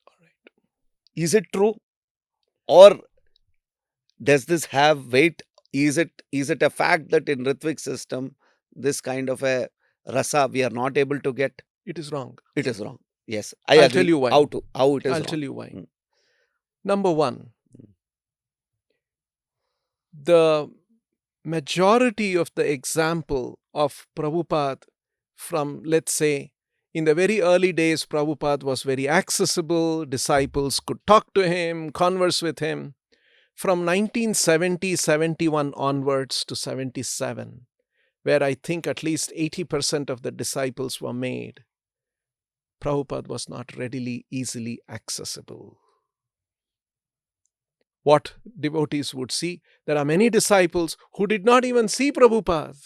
All right. Is it true? Or does this have weight? Is it a fact that in ritvik system, this kind of a rasa we are not able to get? It is wrong. It is wrong. Yes, I'll agree. tell you why. How it is I'll wrong. tell you why. Number one, the majority of the example of Prabhupada from, let's say, in the very early days, Prabhupada was very accessible. Disciples could talk to him, converse with him. From 1970, 71 onwards to 77, where I think at least 80% of the disciples were made, Prabhupada was not readily, easily accessible. What devotees would see, there are many disciples who did not even see Prabhupada.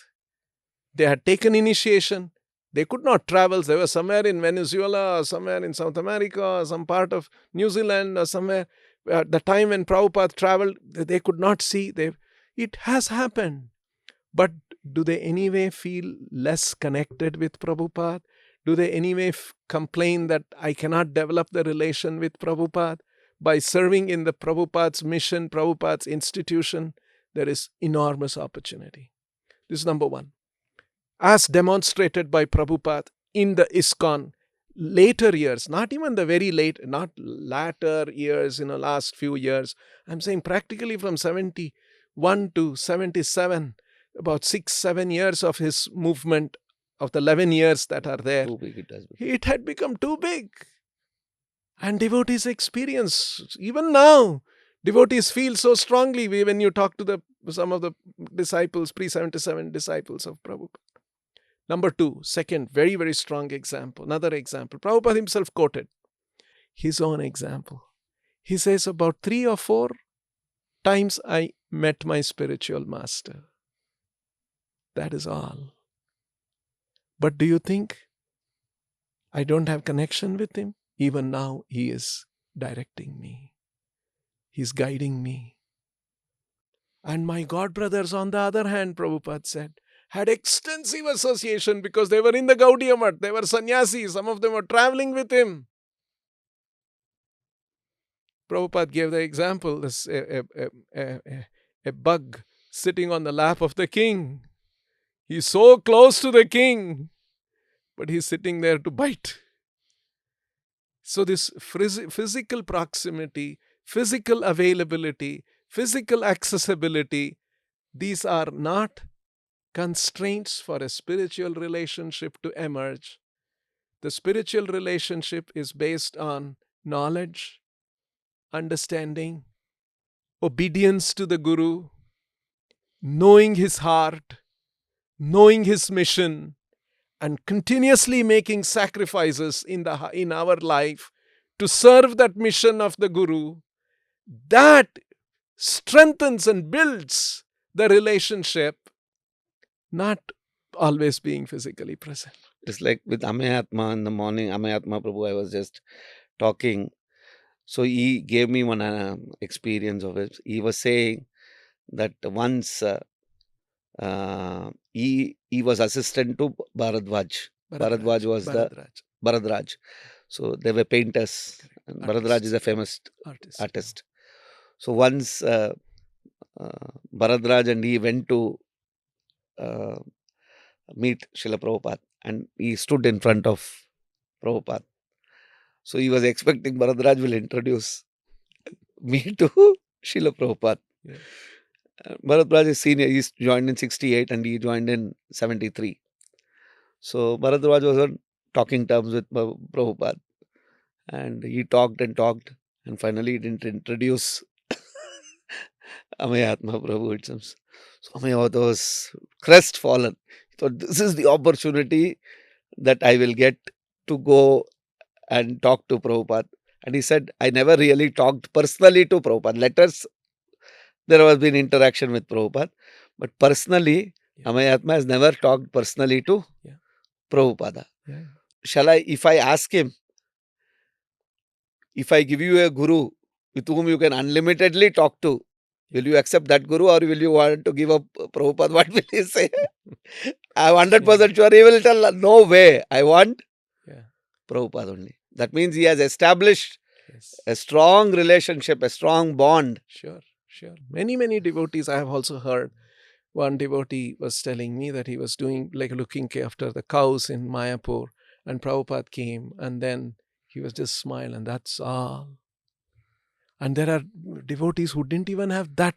They had taken initiation. They could not travel. They were somewhere in Venezuela, or somewhere in South America, or some part of New Zealand, or somewhere. At the time when Prabhupada traveled, they could not see. It has happened. But do they anyway feel less connected with Prabhupada? Do they anyway complain that I cannot develop the relation with Prabhupada? By serving in the Prabhupada's mission, Prabhupada's institution, there is enormous opportunity. This is number one. As demonstrated by Prabhupada in the ISKCON later years, not even the very late, not latter years, last few years. I'm saying practically from 71 to 77, about 6-7 years of his movement, of the 11 years that are there. Too big it has become. It had become too big. And devotees experience, even now, devotees feel so strongly when you talk to some of the disciples, pre-77 disciples of Prabhupada. Number two, second, very, very strong example. Another example. Prabhupada himself quoted his own example. He says, about 3 or 4 times I met my spiritual master. That is all. But do you think I don't have connection with him? Even now, he is directing me. He's guiding me. And my god brothers, on the other hand, Prabhupada said, had extensive association because they were in the Gaudiya Math. They were sannyasis. Some of them were traveling with him. Prabhupada gave the example, a bug sitting on the lap of the king. He's so close to the king, but he's sitting there to bite. So this physical proximity, physical availability, physical accessibility, these are not constraints for a spiritual relationship to emerge. The spiritual relationship is based on knowledge, understanding, obedience to the Guru, knowing his heart, knowing his mission, and continuously making sacrifices in our life to serve that mission of the Guru. That strengthens and builds the relationship, not always being physically present. It's like with Amayatma in the morning, Amayatma Prabhu, I was just talking. So he gave me one experience of it. He was saying that once he was assistant to Bharadwaj. Bharadwaj was the Bharadwaj. So they were painters. And Bharadwaj is a famous artist. So once Bharadwaj and he went to meet Srila Prabhupada, and he stood in front of Prabhupada. So he was expecting Bharadwaj will introduce me to Srila Prabhupada. Yeah. Bharadwaj is senior. He joined in 68 and he joined in 73. So Bharadwaj was on talking terms with Prabhupada. And he talked and talked. And finally he didn't introduce Amayatma Prabhu. It seems. So Amayatma was crestfallen. He thought, this is the opportunity that I will get to go and talk to Prabhupada. And he said, I never really talked personally to Prabhupada. Letters, there has been interaction with Prabhupada. But personally, Amayatma has never talked personally to Prabhupada. Yeah. Shall I, if I ask him, if I give you a guru with whom you can unlimitedly talk to, will you accept that guru or will you want to give up Prabhupada? What will he say? I'm 100% sure he will tell, no way. I want Prabhupada only. That means he has established a strong relationship, a strong bond. Sure. Many, many devotees, I have also heard. One devotee was telling me that he was doing, like looking after the cows in Mayapur, and Prabhupada came, and then he was just smiling, and that's all. And there are devotees who didn't even have that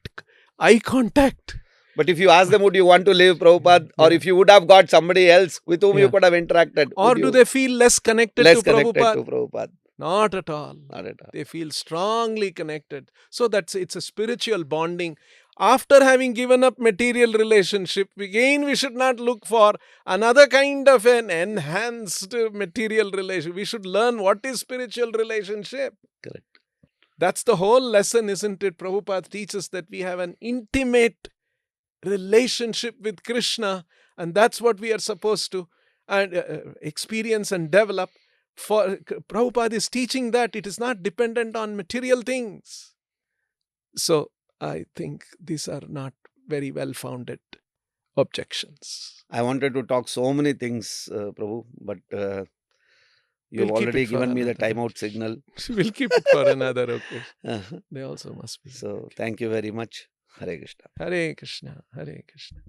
eye contact. But if you ask them, would you want to leave Prabhupada? Or if you would have got somebody else with whom you could have interacted? Or do they feel less connected to Prabhupada? Not at all. They feel strongly connected. So it's a spiritual bonding. After having given up material relationship, again we should not look for another kind of an enhanced material relationship. We should learn what is spiritual relationship. Correct. That's the whole lesson, isn't it? Prabhupada teaches that we have an intimate relationship with Krishna, and that's what we are supposed to experience and develop. For Prabhupada is teaching that it is not dependent on material things. So I think these are not very well-founded objections. I wanted to talk so many things, Prabhu, but you've We'll keep already it for given me the another timeout occasion. signal. We'll keep it for another occasion. Uh-huh. They also must be. So Okay. thank you very much. Hare Krishna. Hare Krishna, Hare Krishna.